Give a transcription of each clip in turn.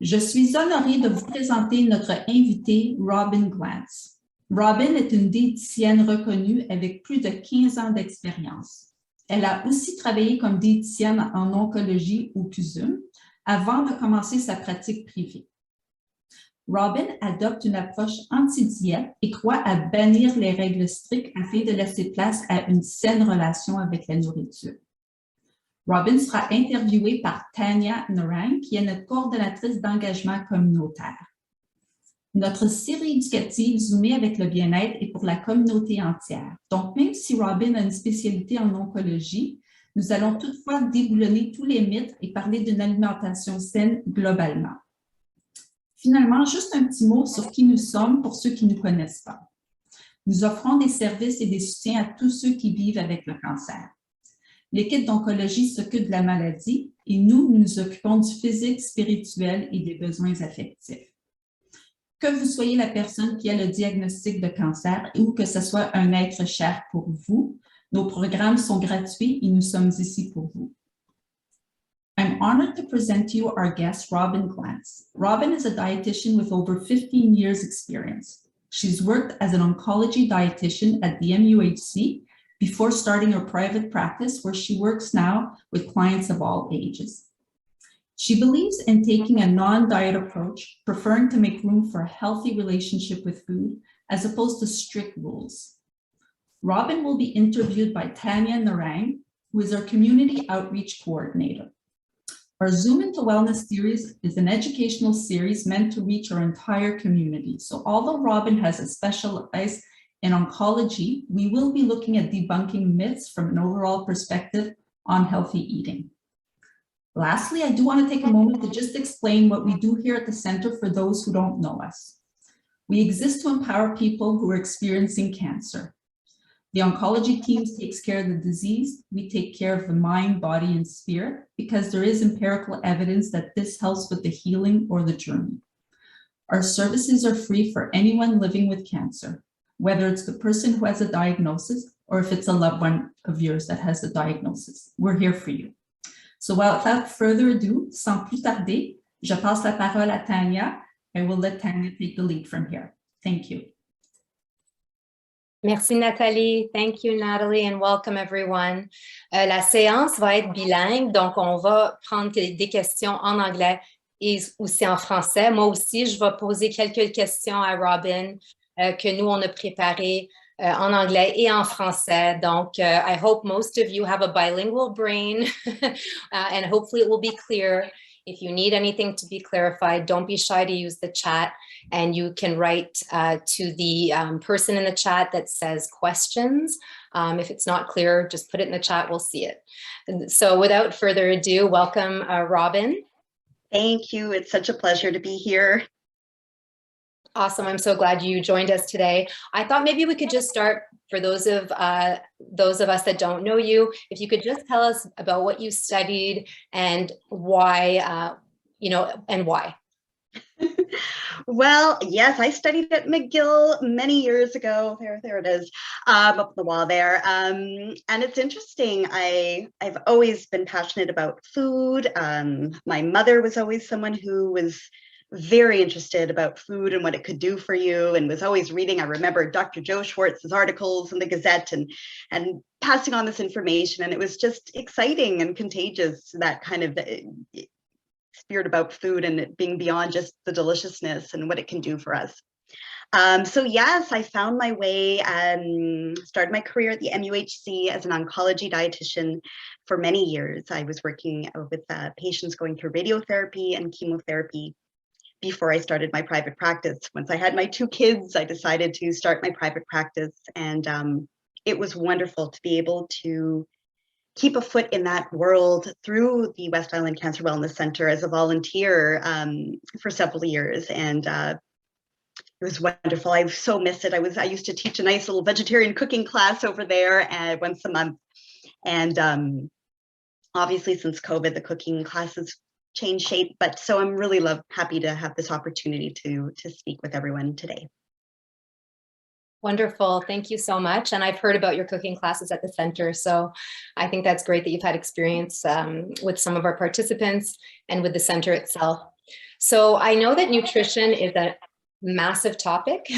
Je suis honorée de vous présenter notre invitée, Robin Glantz. Robin est une diététicienne reconnue avec plus de 15 ans d'expérience. Elle a aussi travaillé comme diététicienne en oncologie au CUSUM avant de commencer sa pratique privée. Robin adopte une approche anti-diète et croit à bannir les règles strictes afin de laisser place à une saine relation avec la nourriture. Robin sera interviewée par Tanya Narang, qui est notre coordonnatrice d'engagement communautaire. Notre série éducative zoomée avec le bien-être est pour la communauté entière. Donc, même si Robin a une spécialité en oncologie, nous allons toutefois déboulonner tous les mythes et parler d'une alimentation saine globalement. Finalement, juste un petit mot sur qui nous sommes pour ceux qui ne nous connaissent pas. Nous offrons des services et des soutiens à tous ceux qui vivent avec le cancer. L'équipe d'oncologie s'occupe de la maladie et nous nous occupons du physique, spirituel et des besoins affectifs. Que vous soyez la personne qui a le diagnostic de cancer ou que ce soit un être cher pour vous, nos programmes sont gratuits et nous sommes ici pour vous. I'm honored to present to you our guest, Robin Glantz. Robin is a dietitian with over 15 years experience. She's worked as an oncology dietitian at the MUHC before starting her private practice, where she works now with clients of all ages. She believes in taking a non-diet approach, preferring to make room for a healthy relationship with food as opposed to strict rules. Robin will be interviewed by Tanya Narang, who is our community outreach coordinator. Our Zoom into Wellness series is an educational series meant to reach our entire community. So although Robin has a specialized in oncology, we will be looking at debunking myths from an overall perspective on healthy eating. Lastly, I do want to take a moment to just explain what we do here at the center for those who don't know us. We exist to empower people who are experiencing cancer. The oncology team takes care of the disease. We take care of the mind, body, and spirit because there is empirical evidence that this helps with the healing or the journey. Our services are free for anyone living with cancer, whether it's the person who has a diagnosis or if it's a loved one of yours that has a diagnosis. We're here for you. So without further ado, sans plus tarder, je passe la parole à Tanya. I will let Tanya take the lead from here. Thank you. Merci Nathalie. Thank you Natalie and welcome everyone. La séance va être bilingue, donc on va prendre des questions en anglais et aussi en français. Moi aussi, je vais poser quelques questions à Robin que nous on a préparées en anglais et en français. Donc, I hope most of you have a bilingual brain and hopefully it will be clear. If you need anything to be clarified, don't be shy to use the chat, and you can write to the person in the chat that says questions. If it's not clear, just put it in the chat, we'll see it. So without further ado, welcome Robin. Thank you, it's such a pleasure to be here. Awesome, I'm so glad you joined us today. I thought maybe we could just start, for those of us that don't know you, if you could just tell us about what you studied and why, and why. Well, yes, I studied at McGill many years ago. There it is, up on the wall there. And it's interesting. I've always been passionate about food. My mother was always someone who was very interested about food and what it could do for you, and was always reading. I remember Dr. Joe Schwartz's articles in the Gazette and passing on this information, and it was just exciting and contagious, that kind of spirit about food and it being beyond just the deliciousness and what it can do for us. So yes, I found my way, started my career at the MUHC as an oncology dietitian for many years. I was working with patients going through radiotherapy and chemotherapy before I started my private practice. Once I had my 2 kids, I decided to start my private practice, and it was wonderful to be able to keep a foot in that world through the West Island Cancer Wellness Center as a volunteer for several years, and it was wonderful. I so miss it. I used to teach a nice little vegetarian cooking class over there once a month, and obviously since COVID, the cooking classes changed shape, but so I'm really happy to have this opportunity to speak with everyone today. Wonderful. Thank you so much. And I've heard about your cooking classes at the center. So I think that's great that you've had experience with some of our participants and with the center itself. So I know that nutrition is a massive topic,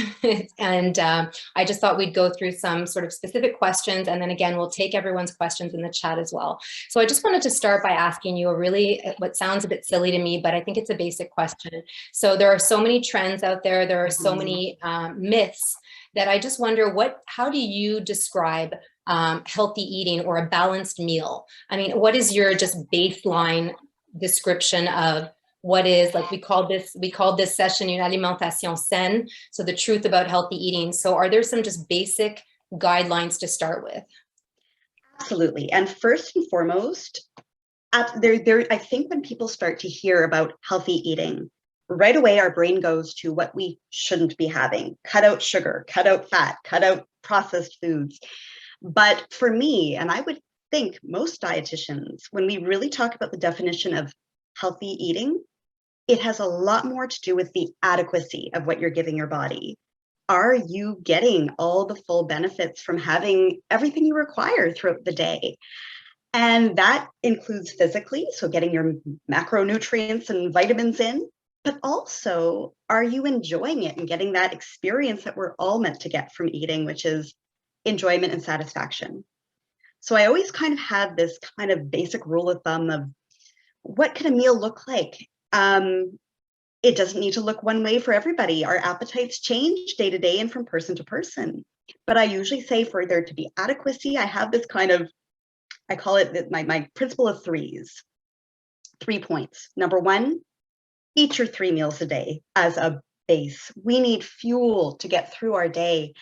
and I just thought we'd go through some sort of specific questions, and then again, we'll take everyone's questions in the chat as well. So I just wanted to start by asking you a really, what sounds a bit silly to me, but I think it's a basic question. So there are so many trends out there, there are so many myths that I just wonder, how do you describe healthy eating or a balanced meal? I mean, what is your just baseline description of what is, like we called this session une alimentation saine, so the truth about healthy eating. So are there some just basic guidelines to start with? Absolutely. And first and foremost, I think when people start to hear about healthy eating, right away our brain goes to what we shouldn't be having. Cut out sugar, cut out fat, cut out processed foods. But for me, and I would think most dietitians, when we really talk about the definition of healthy eating, it has a lot more to do with the adequacy of what you're giving your body. Are you getting all the full benefits from having everything you require throughout the day? And that includes physically, so getting your macronutrients and vitamins in, but also, are you enjoying it and getting that experience that we're all meant to get from eating, which is enjoyment and satisfaction? So I always kind of have this kind of basic rule of thumb of what can a meal look like? It doesn't need to look one way for everybody. Our appetites change day to day and from person to person. But I usually say for there to be adequacy, I have this kind of, I call it my principle of threes. 3 points. Number one, eat your 3 meals a day as a base. We need fuel to get through our day.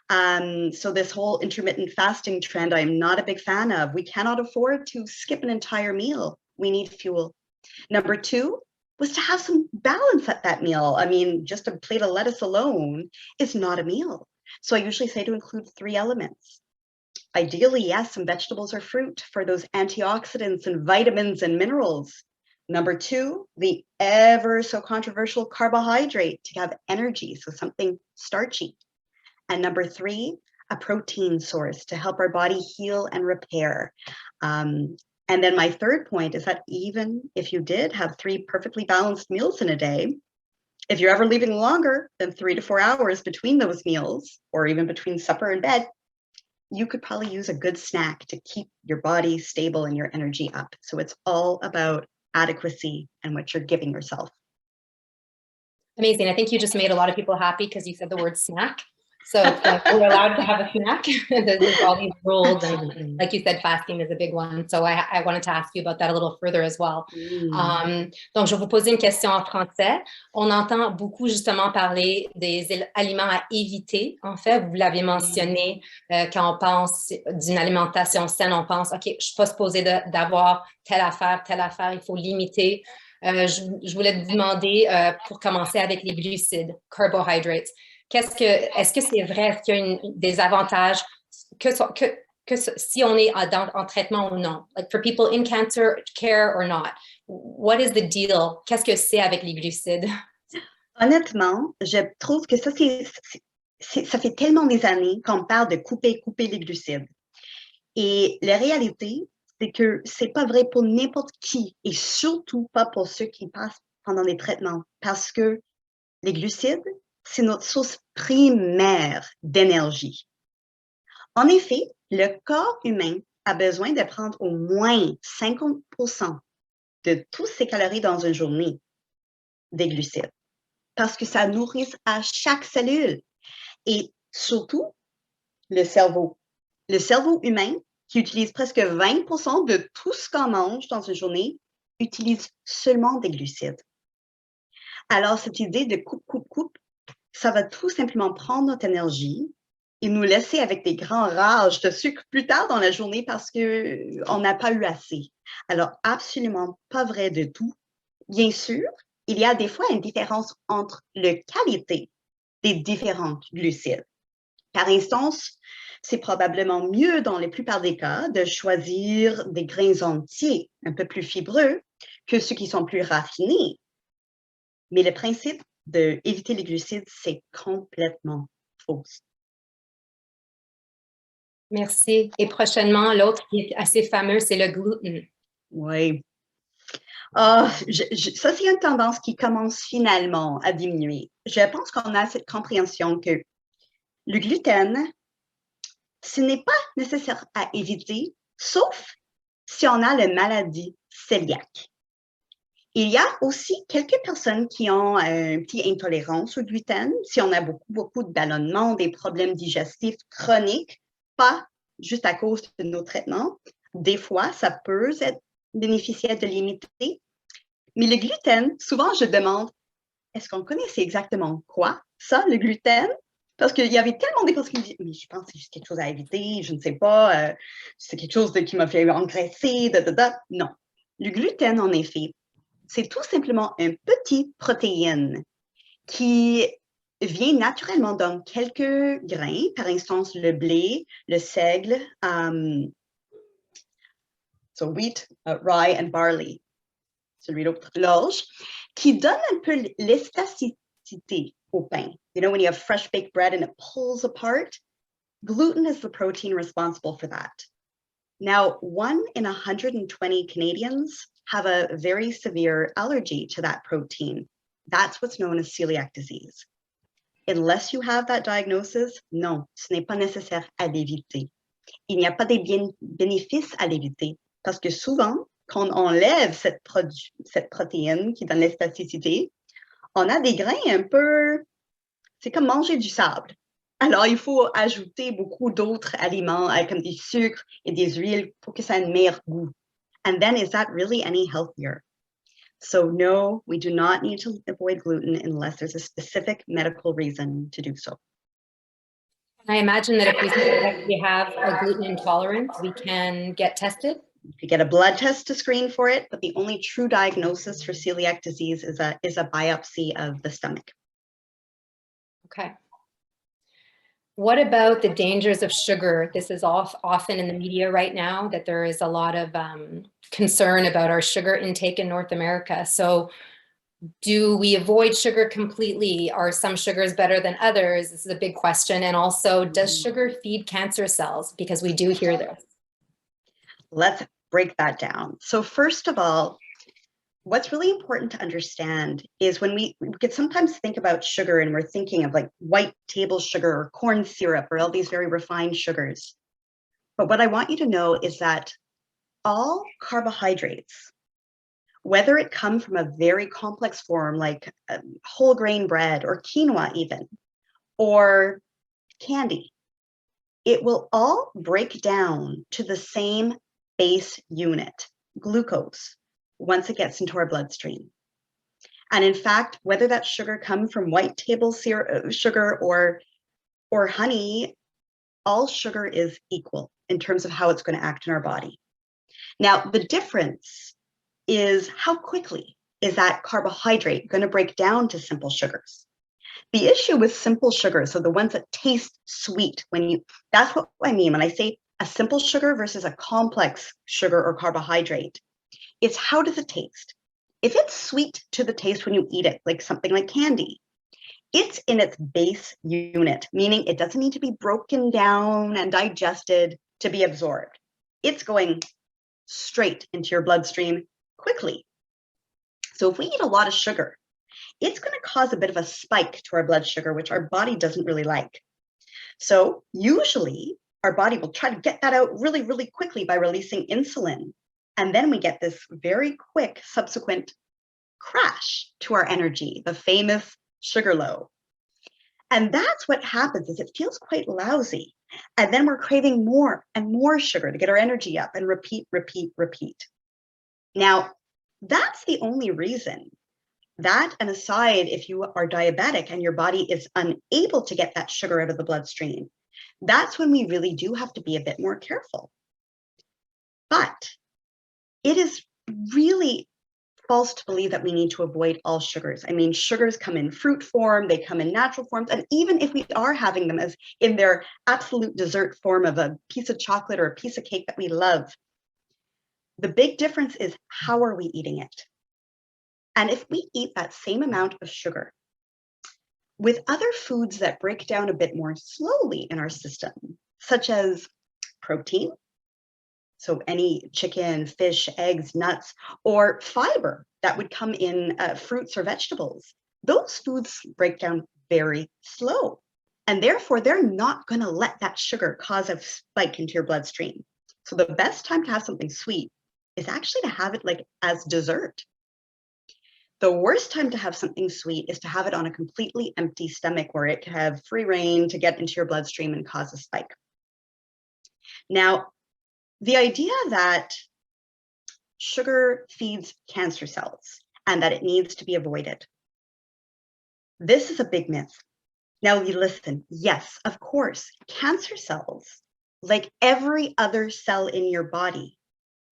So this whole intermittent fasting trend, I'm not a big fan of. We cannot afford to skip an entire meal. We need fuel. Number 2 was to have some balance at that meal. I mean, just a plate of lettuce alone is not a meal. So I usually say to include 3 elements. Ideally, yes, some vegetables or fruit for those antioxidants and vitamins and minerals. Number 2, the ever so controversial carbohydrate to have energy, so something starchy. And number 3, a protein source to help our body heal and repair. And then my third point is that even if you did have 3 perfectly balanced meals in a day, if you're ever leaving longer than 3 to 4 hours between those meals, or even between supper and bed, you could probably use a good snack to keep your body stable and your energy up. So it's all about adequacy and what you're giving yourself. Amazing. I think you just made a lot of people happy because you said the word snack. So we're allowed to have a snack. There's all these rules, and like you said, fasting is a big one. So I wanted to ask you about that a little further as well. Donc, je vais vous poser une question en français. On entend beaucoup justement parler des aliments à éviter. En fait, vous l'avez mentionné, quand on pense d'une alimentation saine, on pense, OK, je ne suis pas supposée d'avoir telle affaire, il faut limiter. Je voulais te demander, pour commencer avec les glucides, carbohydrates. Est-ce que c'est vrai, est-ce qu'il y a des avantages que si on est en traitement ou non? Like for people in cancer care or not, what is the deal? Qu'est-ce que c'est avec les glucides? Honnêtement, je trouve que ça fait tellement des années qu'on parle de couper les glucides. Et la réalité, c'est que c'est pas vrai pour n'importe qui, et surtout pas pour ceux qui passent pendant les traitements, parce que les glucides, c'est notre source primaire d'énergie. En effet, le corps humain a besoin de prendre au moins 50% de tous ses calories dans une journée des glucides, parce que ça nourrit à chaque cellule. Et surtout, le cerveau. Le cerveau humain, qui utilise presque 20% de tout ce qu'on mange dans une journée, utilise seulement des glucides. Alors, cette idée de coupe, ça va tout simplement prendre notre énergie et nous laisser avec des grands rages de sucre plus tard dans la journée parce qu'on n'a pas eu assez. Alors, absolument pas vrai de tout. Bien sûr, il y a des fois une différence entre la qualité des différents glucides. Par instance, c'est probablement mieux dans la plupart des cas de choisir des grains entiers, un peu plus fibreux, que ceux qui sont plus raffinés. Mais le principe d'éviter les glucides, c'est complètement faux. Merci. Et prochainement, l'autre qui est assez fameux, c'est le gluten. Oui. Ça, c'est une tendance qui commence finalement à diminuer. Je pense qu'on a cette compréhension que le gluten, ce n'est pas nécessaire à éviter, sauf si on a la maladie cœliaque. Il y a aussi quelques personnes qui ont une petite intolérance au gluten, si on a beaucoup de ballonnements, des problèmes digestifs chroniques, pas juste à cause de nos traitements. Des fois, ça peut être bénéficiaire de limiter. Mais le gluten, souvent, je demande, est-ce qu'on connaissait exactement quoi, ça, le gluten? Parce qu'il y avait tellement de personnes qui me disent, mais je pense que c'est juste quelque chose à éviter, je ne sais pas, c'est quelque chose qui m'a fait engraisser, Non. Le gluten, en effet, c'est tout simplement une petite protéine qui vient naturellement dans quelques grains, par instance le blé, le seigle, so wheat, rye and barley, celui l'autre, l'orge, qui donne un peu l'élasticité au pain. You know, when you have fresh baked bread and it pulls apart, gluten is the protein responsible for that. Now, 1 in 120 Canadians have a very severe allergy to that protein. That's what's known as celiac disease. Unless you have that diagnosis, non, ce n'est pas nécessaire à l'éviter. Il n'y a pas de bénéfices à l'éviter parce que souvent, quand on enlève cette protéine qui donne l'élasticité, on a des grains un peu, c'est comme manger du sable. Alors, il faut ajouter beaucoup d'autres aliments comme des sucres et des huiles pour que ça ait un meilleur goût. And then, is that really any healthier? So no, we do not need to avoid gluten unless there's a specific medical reason to do so. I imagine that if we have a gluten intolerance, we can get tested. You get a blood test to screen for it, but the only true diagnosis for celiac disease is a biopsy of the stomach. Okay. What about the dangers of sugar? This is often in the media right now, that there is a lot of concern about our sugar intake in North America. So do we avoid sugar completely? Are some sugars better than others? This is a big question. And also, does sugar feed cancer cells? Because we do hear this. Let's break that down. So first of all, what's really important to understand is when we could sometimes think about sugar and we're thinking of like white table sugar or corn syrup or all these very refined sugars. But what I want you to know is that all carbohydrates, whether it come from a very complex form like whole grain bread or quinoa even, or candy, it will all break down to the same base unit, glucose, once it gets into our bloodstream. And in fact, whether that sugar comes from white table sugar or honey, all sugar is equal in terms of how it's going to act in our body. Now, the difference is how quickly is that carbohydrate going to break down to simple sugars. The issue with simple sugars, so the ones that taste sweet, that's what I mean when I say a simple sugar versus a complex sugar or carbohydrate. It's how does it taste? If it's sweet to the taste when you eat it, like something like candy, it's in its base unit, meaning it doesn't need to be broken down and digested to be absorbed. It's going straight into your bloodstream quickly. So if we eat a lot of sugar, it's going to cause a bit of a spike to our blood sugar, which our body doesn't really like. So usually our body will try to get that out really, really quickly by releasing insulin. And then we get this very quick subsequent crash to our energy, the famous sugar low. And that's what happens is it feels quite lousy. And then we're craving more and more sugar to get our energy up and repeat, repeat, repeat. Now, that's the only reason. That and aside, if you are diabetic and your body is unable to get that sugar out of the bloodstream, that's when we really do have to be a bit more careful. But it is really false to believe that we need to avoid all sugars. I mean, sugars come in fruit form, they come in natural forms, and even if we are having them as in their absolute dessert form of a piece of chocolate or a piece of cake that we love, the big difference is how are we eating it? And if we eat that same amount of sugar with other foods that break down a bit more slowly in our system, such as protein, So any chicken, fish, eggs, nuts, or fiber that would come in fruits or vegetables, those foods break down very slow. And therefore, they're not going to let that sugar cause a spike into your bloodstream. So the best time to have something sweet is actually to have it like as dessert. The worst time to have something sweet is to have it on a completely empty stomach where it can have free reign to get into your bloodstream and cause a spike. Now, the idea that sugar feeds cancer cells and that it needs to be avoided, this is a big myth. Now, you listen, yes, of course, cancer cells, like every other cell in your body,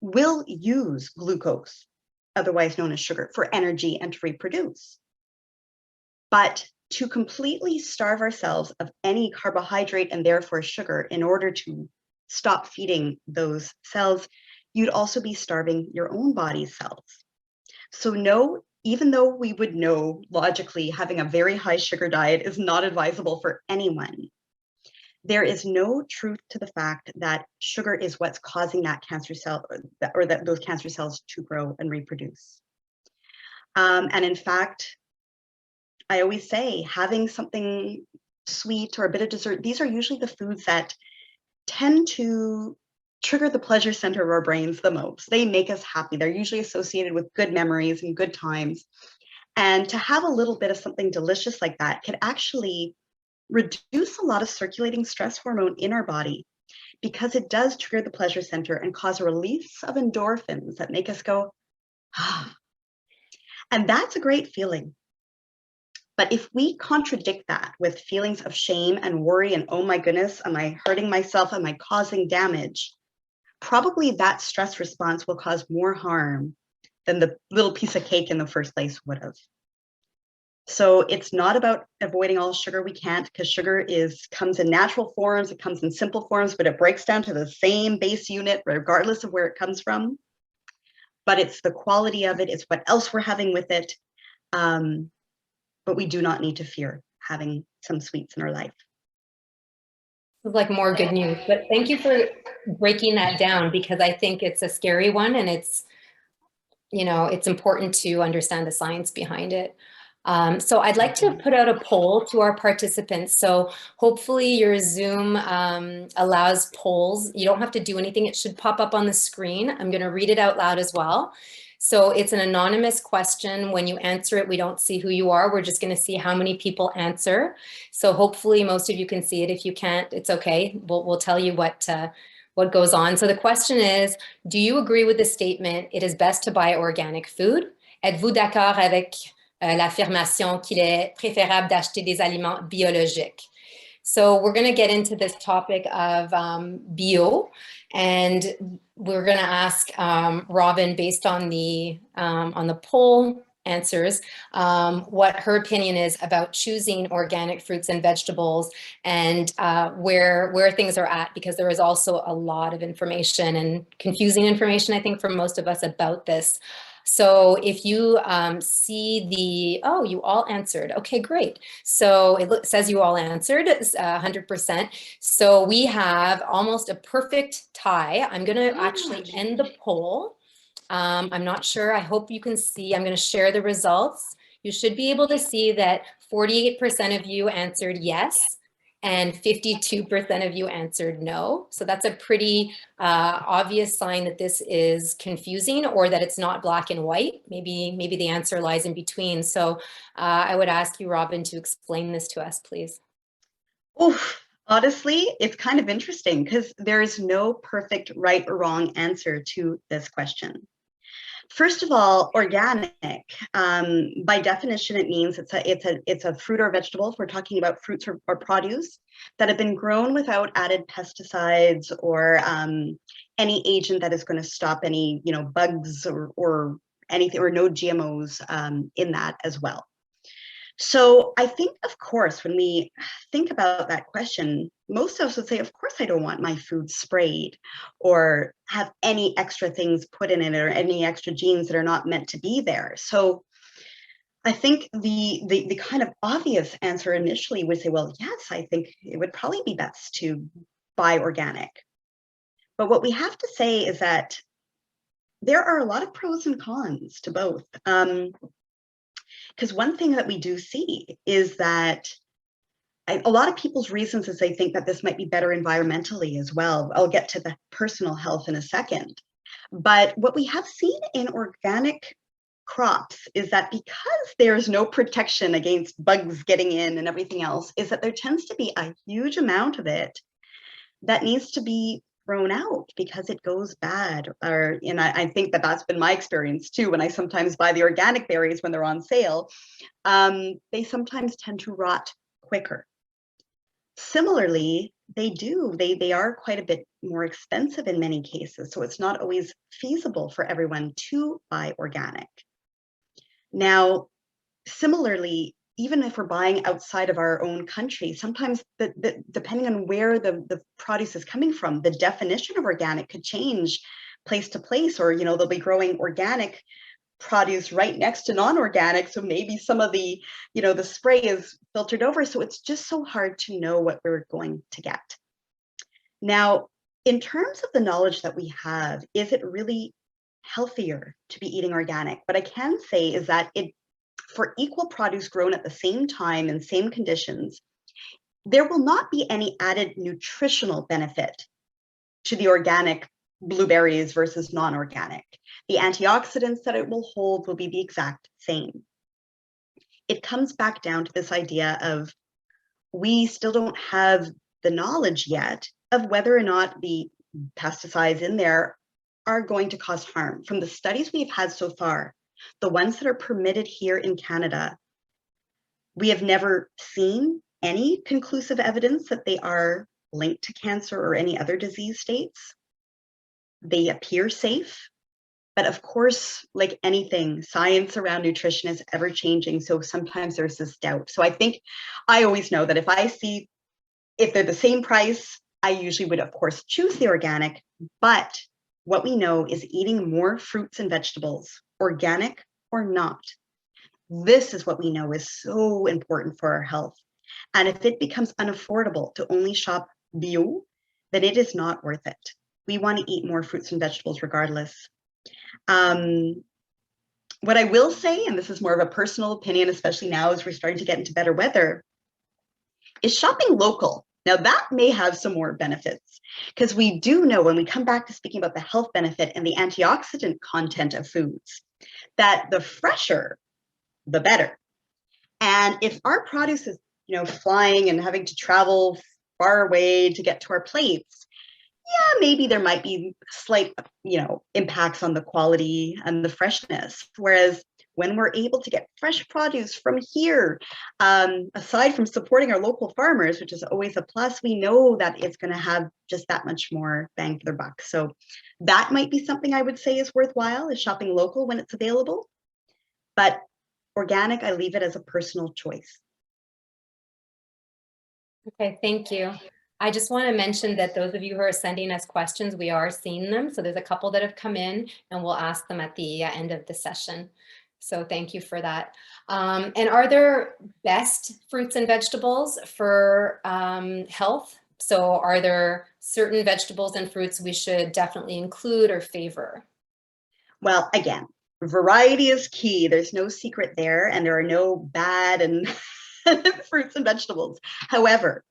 will use glucose, otherwise known as sugar, for energy and to reproduce. But to completely starve ourselves of any carbohydrate and therefore sugar in order to stop feeding those cells, you'd also be starving your own body's cells. So no, even though we would know logically having a very high sugar diet is not advisable for anyone, there is no truth to the fact that sugar is what's causing that cancer cell or that those cancer cells to grow and reproduce. And in fact, I always say having something sweet or a bit of dessert, these are usually the foods that tend to trigger the pleasure center of our brains the most. They make us happy. They're usually associated with good memories and good times. And to have a little bit of something delicious like that can actually reduce a lot of circulating stress hormone in our body because it does trigger the pleasure center and cause a release of endorphins that make us go, ah. And that's a great feeling. But if we contradict that with feelings of shame and worry and, oh my goodness, am I hurting myself? Am I causing damage? Probably that stress response will cause more harm than the little piece of cake in the first place would have. So it's not about avoiding all sugar. We can't, because sugar comes in natural forms, it comes in simple forms, but it breaks down to the same base unit regardless of where it comes from. But it's the quality of it, it's what else we're having with it. But we do not need to fear having some sweets in our life. Like more good news, but thank you for breaking that down, because I think it's a scary one, and it's, you know, it's important to understand the science behind it. So I'd like to put out a poll to our participants. So hopefully your Zoom allows polls. You don't have to do anything. It should pop up on the screen. I'm going to read it out loud as well. So it's an anonymous question. When you answer it, we don't see who you are. We're just going to see how many people answer. So hopefully most of you can see it. If you can't, it's okay. We'll tell you what goes on. So the question is, do you agree with the statement, it is best to buy organic food? Êtes-vous d'accord avec l'affirmation qu'il est préférable d'acheter des aliments biologiques? So we're going to get into this topic of bio, and we're going to ask Robin, based on the poll answers, what her opinion is about choosing organic fruits and vegetables, and where things are at, because there is also a lot of information and confusing information, I think, for most of us about this. So if you see oh, you all answered. Okay, great. So it says you all answered 100%. So we have almost a perfect tie. I'm going to actually end the poll. I'm not sure. I hope you can see. I'm going to share the results. You should be able to see that 48% of you answered yes, and 52% of you answered no. So that's a pretty obvious sign that this is confusing, or that it's not black and white. Maybe the answer lies in between. So I would ask you, Robin, to explain this to us, please. Oof. Honestly, it's kind of interesting because there is no perfect right or wrong answer to this question. First of all, organic, by definition, it means it's a fruit or vegetable. If we're talking about fruits or produce that have been grown without added pesticides or any agent that is going to stop any, bugs or anything, or no GMOs in that as well. So I think, of course, when we think about that question, most of us would say, of course, I don't want my food sprayed or have any extra things put in it or any extra genes that are not meant to be there. So I think the kind of obvious answer initially would say, well, yes, I think it would probably be best to buy organic. But what we have to say is that there are a lot of pros and cons to both. Because one thing that we do see is that a lot of people's reasons is they think that this might be better environmentally as well. I'll get to the personal health in a second. But what we have seen in organic crops is that because there's no protection against bugs getting in and everything else, is that there tends to be a huge amount of it that needs to be thrown out because it goes bad. And I think that that's been my experience too. When I sometimes buy the organic berries when they're on sale, they sometimes tend to rot quicker. Similarly, they are quite a bit more expensive in many cases, so it's not always feasible for everyone to buy organic. Now, similarly, even if we're buying outside of our own country, sometimes depending on where the produce is coming from, the definition of organic could change place to place, or they'll be growing organic produce right next to non-organic, so maybe some of the the spray is filtered over, so it's just so hard to know what we're going to get. Now, in terms of the knowledge that we have, is it really healthier to be eating organic? What I can say is that for equal produce grown at the same time in same conditions, there will not be any added nutritional benefit to the organic blueberries versus non-organic. The antioxidants that it will hold will be the exact same. It comes back down to this idea of we still don't have the knowledge yet of whether or not the pesticides in there are going to cause harm. From the studies we've had so far, the ones that are permitted here in Canada, we have never seen any conclusive evidence that they are linked to cancer or any other disease states. They appear safe, but of course, like anything, science around nutrition is ever changing. So sometimes there's this doubt. So I think I always know that if they're the same price, I usually would, of course, choose the organic. But what we know is eating more fruits and vegetables, organic or not. This is what we know is so important for our health. And if it becomes unaffordable to only shop bio, then it is not worth it. We want to eat more fruits and vegetables regardless. What I will say, and this is more of a personal opinion, especially now as we're starting to get into better weather, is shopping local. Now that may have some more benefits, because we do know, when we come back to speaking about the health benefit and the antioxidant content of foods, that the fresher, the better. And if our produce is, flying and having to travel far away to get to our plates, yeah, maybe there might be slight, impacts on the quality and the freshness. Whereas when we're able to get fresh produce from here, aside from supporting our local farmers, which is always a plus, we know that it's going to have just that much more bang for their buck. So that might be something I would say is worthwhile, is shopping local when it's available. But organic, I leave it as a personal choice. Okay, thank you. I just want to mention that those of you who are sending us questions, we are seeing them. So there's a couple that have come in, and we'll ask them at the end of the session. So thank you for that. And are there best fruits and vegetables for health? So are there certain vegetables and fruits we should definitely include or favor? Well, again, variety is key. There's no secret there, and there are no bad and fruits and vegetables. However,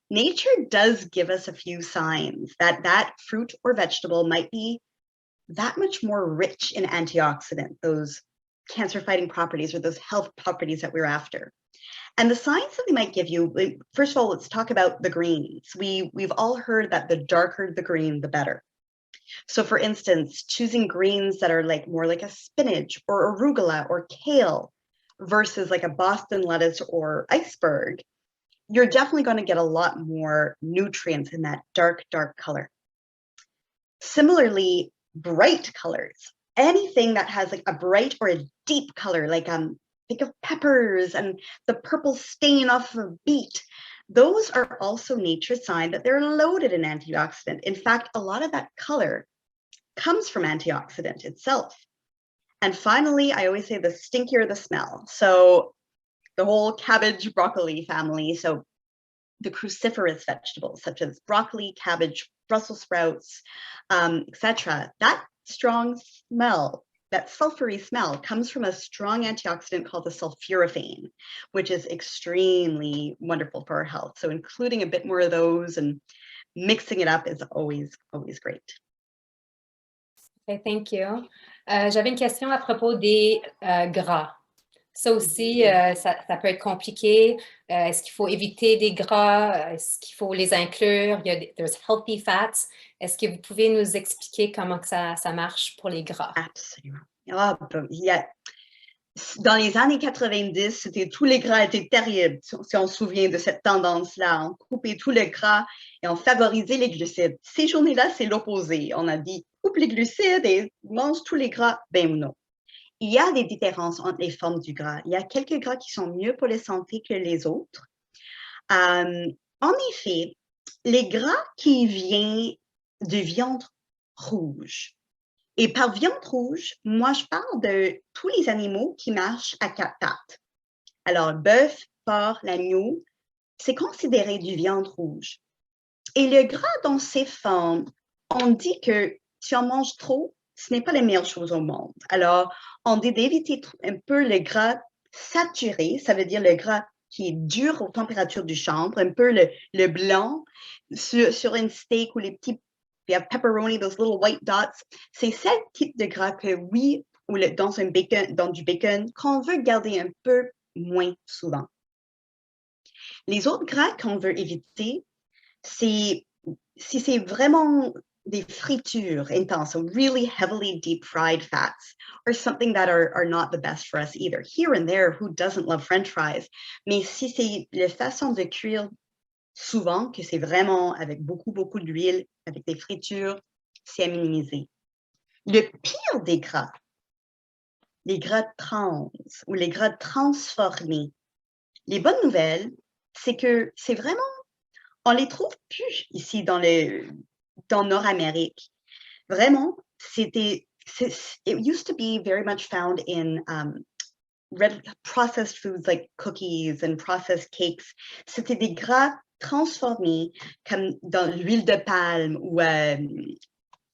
nature does give us a few signs that that fruit or vegetable might be that much more rich in antioxidant, those cancer-fighting properties or those health properties that we're after. And the signs that they might give you, first of all, let's talk about the greens. We've all heard that the darker the green, the better. So for instance, choosing greens that are more like a spinach or arugula or kale versus like a Boston lettuce or iceberg, you're definitely going to get a lot more nutrients in that dark color. Similarly, bright colors, anything that has like a bright or a deep color, like think of peppers and the purple stain off of a beet. Those are also nature's sign that they're loaded in antioxidant. In fact, a lot of that color comes from antioxidant itself. And finally, I always say the stinkier the smell. So the whole cabbage broccoli family. So the cruciferous vegetables, such as broccoli, cabbage, Brussels sprouts, etc. That strong smell, that sulfury smell, comes from a strong antioxidant called the sulforaphane, which is extremely wonderful for our health. So including a bit more of those and mixing it up is always great. Okay, thank you. J'avais une question à propos des gras. Ça aussi, ça peut être compliqué. Est-ce qu'il faut éviter des gras? Est-ce qu'il faut les inclure? There's healthy fats. Est-ce que vous pouvez nous expliquer comment que ça marche pour les gras? Absolument. Dans les années 90, tous les gras étaient terribles, si on se souvient de cette tendance-là. On coupait tous les gras et on favorisait les glucides. Ces journées-là, c'est l'opposé. On a dit, coupe les glucides et mange tous les gras. Ben non. Il y a des différences entre les formes du gras. Il y a quelques gras qui sont mieux pour la santé que les autres. En effet, les gras qui viennent de viande rouge. Et par viande rouge, moi, je parle de tous les animaux qui marchent à quatre pattes. Alors, bœuf, porc, l'agneau, c'est considéré du viande rouge. Et le gras dans ces formes, on dit que si on mange trop, ce n'est pas la meilleure chose au monde. Alors, on dit d'éviter un peu le gras saturé, ça veut dire le gras qui est dur aux températures du chambre, un peu le blanc sur un steak ou les petits pepperoni, those little white dots. C'est ce type de gras que oui, ou dans du bacon, qu'on veut garder un peu moins souvent. Les autres gras qu'on veut éviter, si c'est vraiment des fritures intenses, so really heavily deep fried fats, or something that are not the best for us either. Here and there, who doesn't love French fries? Mais si c'est la façon de cuire souvent, que c'est vraiment avec beaucoup d'huile, avec des fritures, c'est à minimiser. Le pire des gras, les gras trans ou les gras transformés, les bonnes nouvelles, c'est que c'est vraiment, on les trouve plus ici dans Nord-Amérique. Vraiment, it used to be very much found in processed foods like cookies and processed cakes. C'était des gras transformés comme dans l'huile de palme ou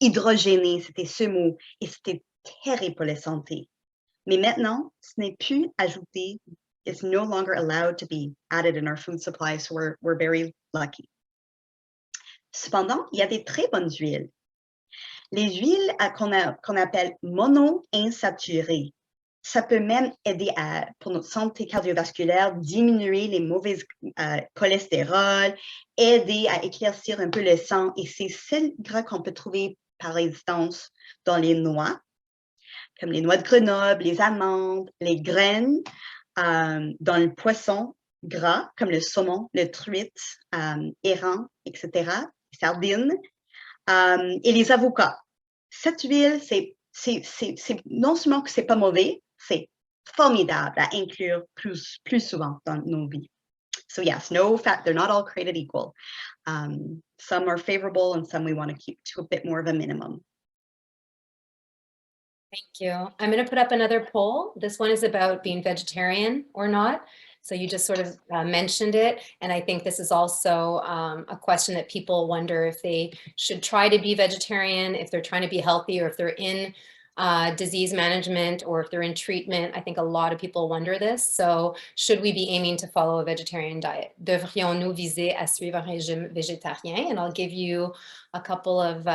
hydrogéné, c'était ce mot, et c'était terrible pour la santé. Mais maintenant, ce n'est plus ajouté. It's no longer allowed to be added in our food supply, so we're very lucky. Cependant, il y a des très bonnes huiles. Les huiles qu'on appelle mono-insaturées, ça peut même aider pour notre santé cardiovasculaire, diminuer les mauvais cholestérol, aider à éclaircir un peu le sang. Et c'est ces gras qu'on peut trouver par existence dans les noix, comme les noix de Grenoble, les amandes, les graines, dans le poisson gras, comme le saumon, le truite, hareng, etc., les sardines, et les avocats. Cette huile, c'est non seulement que c'est pas mauvais, c'est formidable à inclure plus souvent dans nos vies. So yes, no fat, they're not all created equal. Some are favorable and some we want to keep to a bit more of a minimum. Thank you. I'm going to put up another poll. This one is about being vegetarian or not. So you just sort of mentioned it. And I think this is also a question that people wonder if they should try to be vegetarian, if they're trying to be healthy, or if they're in disease management, or if they're in treatment. I think a lot of people wonder this. So should we be aiming to follow a vegetarian diet? Devrions-nous viser à suivre un régime végétarien? And I'll give you a couple of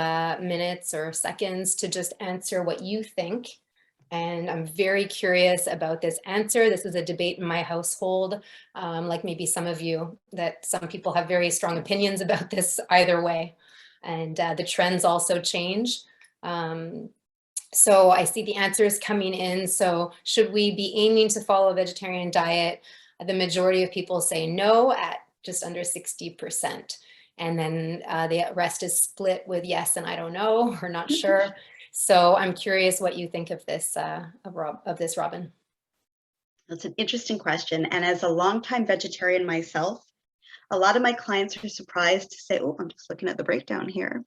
minutes or seconds to just answer what you think. And I'm very curious about this answer. This is a debate in my household, like maybe some of you, that some people have very strong opinions about this either way. And the trends also change. So I see the answers coming in. So should we be aiming to follow a vegetarian diet? The majority of people say no at just under 60%. And then the rest is split with yes and I don't know or not sure. So I'm curious what you think of this, Robin. That's an interesting question. And as a longtime vegetarian myself, a lot of my clients are surprised to say, oh, I'm just looking at the breakdown here,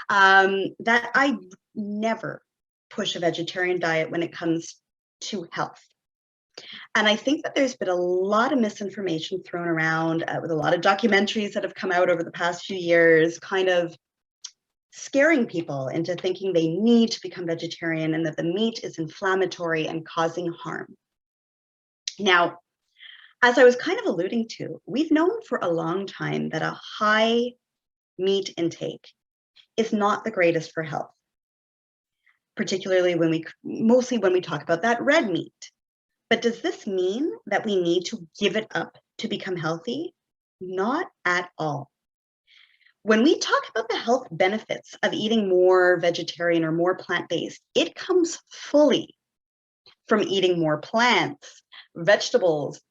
that I never push a vegetarian diet when it comes to health. And I think that there's been a lot of misinformation thrown around with a lot of documentaries that have come out over the past few years, kind of scaring people into thinking they need to become vegetarian and that the meat is inflammatory and causing harm. Now, as I was kind of alluding to, we've known for a long time that a high meat intake is not the greatest for health, particularly mostly when we talk about that red meat. But does this mean that we need to give it up to become healthy? Not at all. When we talk about the health benefits of eating more vegetarian or more plant-based, it comes fully from eating more plants, vegetables,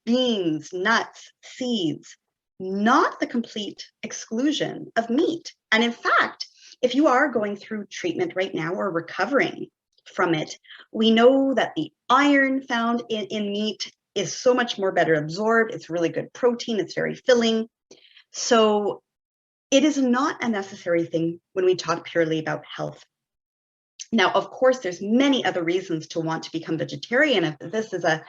beans, nuts, seeds, not the complete exclusion of meat. And in fact, if you are going through treatment right now or recovering from it, we know that the iron found in meat is so much more better absorbed. It's really good protein. It's very filling. So it is not a necessary thing when we talk purely about health. Now, of course, there's many other reasons to want to become vegetarian. If this is a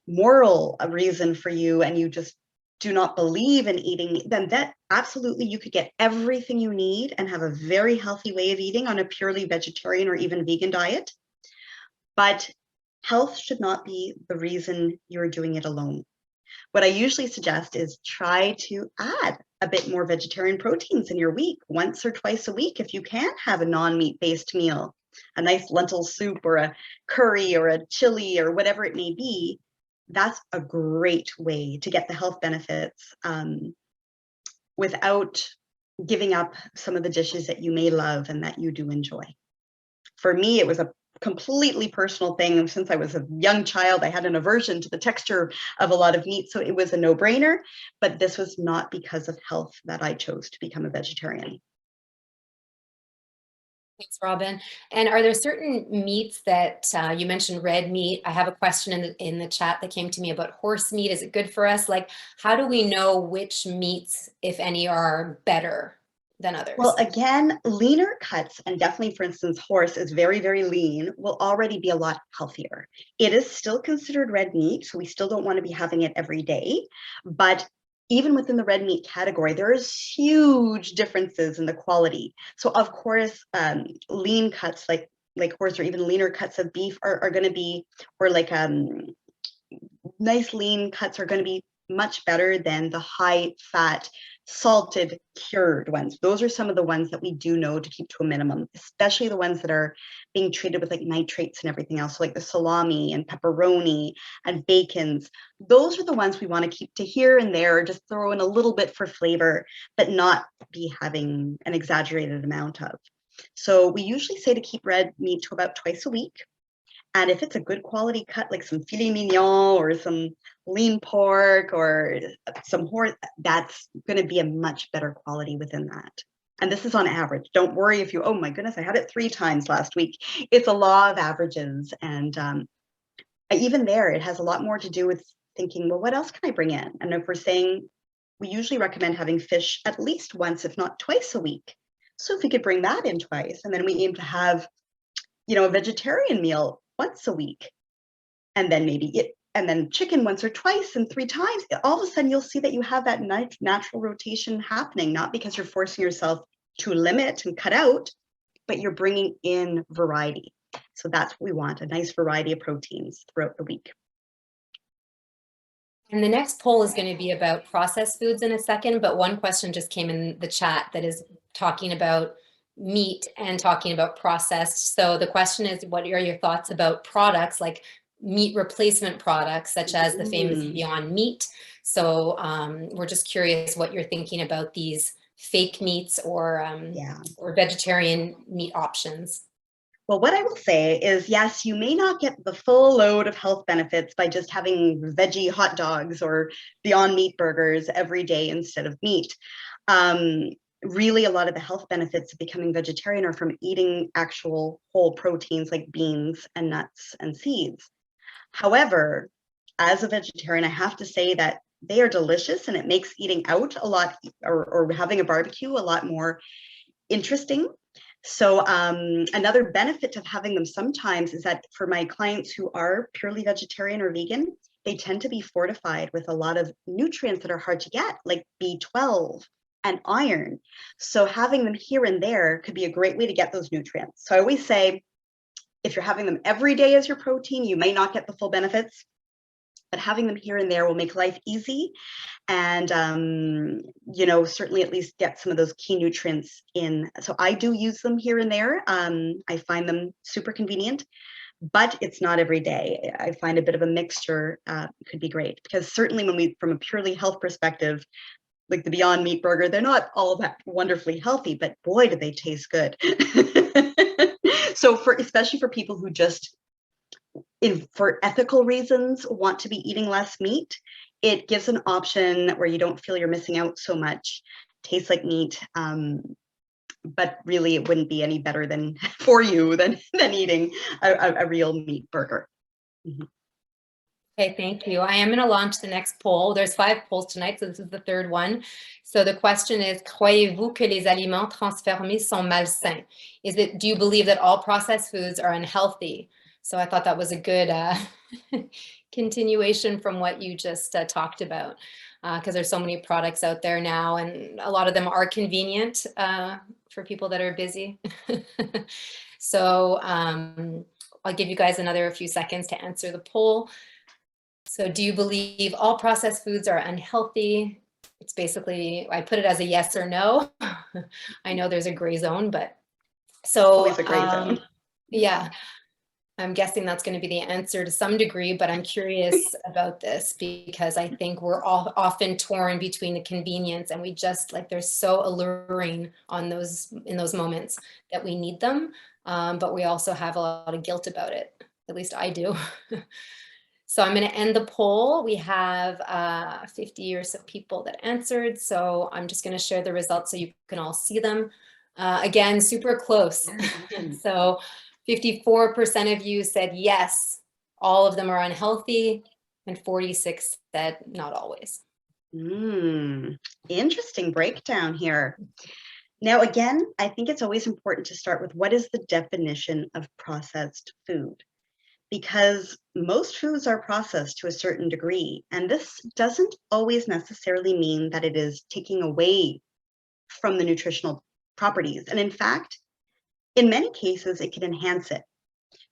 moral reason for you and you just do not believe in eating, then that absolutely you could get everything you need and have a very healthy way of eating on a purely vegetarian or even vegan diet. But health should not be the reason you're doing it alone. What I usually suggest is try to add a bit more vegetarian proteins in your week, once or twice a week. If you can have a non-meat based meal, a nice lentil soup or a curry or a chili or whatever it may be, that's a great way to get the health benefits without giving up some of the dishes that you may love and that you do enjoy. For me, it was a completely personal thing. Since I was a young child, I had an aversion to the texture of a lot of meat, so it was a no-brainer, but this was not because of health that I chose to become a vegetarian. Thanks, Robin. And are there certain meats that you mentioned red meat? I have a question in the chat that came to me about horse meat. Is it good for us? Like, how do we know which meats, if any, are better than others? Well, again, leaner cuts, and definitely, for instance, horse is very, very lean, will already be a lot healthier. It is still considered red meat, so we still don't want to be having it every day. But even within the red meat category, there is huge differences in the quality. So of course, lean cuts like horse or even leaner cuts of beef are going to be, or like nice lean cuts are going to be much better than the high fat, salted, cured ones. Those are some of the ones that we do know to keep to a minimum, especially the ones that are being treated with like nitrates and everything else, so like the salami and pepperoni and bacons. Those are the ones we want to keep to here and there, just throw in a little bit for flavor, but not be having an exaggerated amount of. So we usually say to keep red meat to about twice a week. And if it's a good quality cut, like some filet mignon or some lean pork or some horse, that's going to be a much better quality within that. And this is on average. Don't worry if you, oh my goodness, I had it 3 times last week. It's a law of averages. And even there, it has a lot more to do with thinking, well, what else can I bring in? And if we're saying, we usually recommend having fish at least once, if not twice a week. So if we could bring that in twice, and then we aim to have, a vegetarian meal once a week, and then and then chicken once or twice and 3 times, all of a sudden you'll see that you have that natural rotation happening, not because you're forcing yourself to limit and cut out, but you're bringing in variety. So that's what we want, a nice variety of proteins throughout the week. And the next poll is going to be about processed foods in a second, but one question just came in the chat that is talking about meat and talking about processed. So the question is, what are your thoughts about products like meat replacement products, such as the famous Beyond Meat? So we're just curious what you're thinking about these fake meats or vegetarian meat options. Well, what I will say is, yes, you may not get the full load of health benefits by just having veggie hot dogs or Beyond Meat burgers every day instead of meat. Really, a lot of the health benefits of becoming vegetarian are from eating actual whole proteins like beans and nuts and seeds. However, as a vegetarian, I have to say that they are delicious, and it makes eating out a lot, or having a barbecue, a lot more interesting. So another benefit of having them sometimes is that for my clients who are purely vegetarian or vegan, they tend to be fortified with a lot of nutrients that are hard to get, like B12 and iron. So having them here and there could be a great way to get those nutrients. So I always say, if you're having them every day as your protein, you may not get the full benefits, but having them here and there will make life easy. And, you know, certainly at least get some of those key nutrients in. So I do use them here and there. I find them super convenient, but it's not every day. I find a bit of a mixture could be great, because certainly when we, from a purely health perspective, like the Beyond Meat burger, they're not all that wonderfully healthy, but boy, do they taste good. So especially for people who just, for ethical reasons, want to be eating less meat, it gives an option where you don't feel you're missing out so much. Tastes like meat, but really it wouldn't be any better than for you than eating a real meat burger. Mm-hmm. Okay, thank you. I am going to launch the next poll. There's 5 polls tonight, so this is the 3rd one. So the question is, croyez-vous que les aliments transformés sont malsains? Do you believe that all processed foods are unhealthy? So I thought that was a good continuation from what you just talked about, because there's so many products out there now, and a lot of them are convenient for people that are busy. So I'll give you guys a few seconds to answer the poll. So do you believe all processed foods are unhealthy? It's basically, I put it as a yes or no. I know there's a gray zone, but so always a gray zone. Yeah, I'm guessing that's going to be the answer to some degree, but I'm curious about this because I think we're all often torn between the convenience, and we just they're so alluring in those moments that we need them, but we also have a lot of guilt about it. At least I do. So I'm going to end the poll. We have 50 years of people that answered. So I'm just going to share the results so you can all see them. Again, super close. So 54% of you said yes, all of them are unhealthy, and 46 said not always. Interesting breakdown here. Now, again, I think it's always important to start with what is the definition of processed food? Because most foods are processed to a certain degree, and this doesn't always necessarily mean that it is taking away from the nutritional properties. And in fact, in many cases, it can enhance it.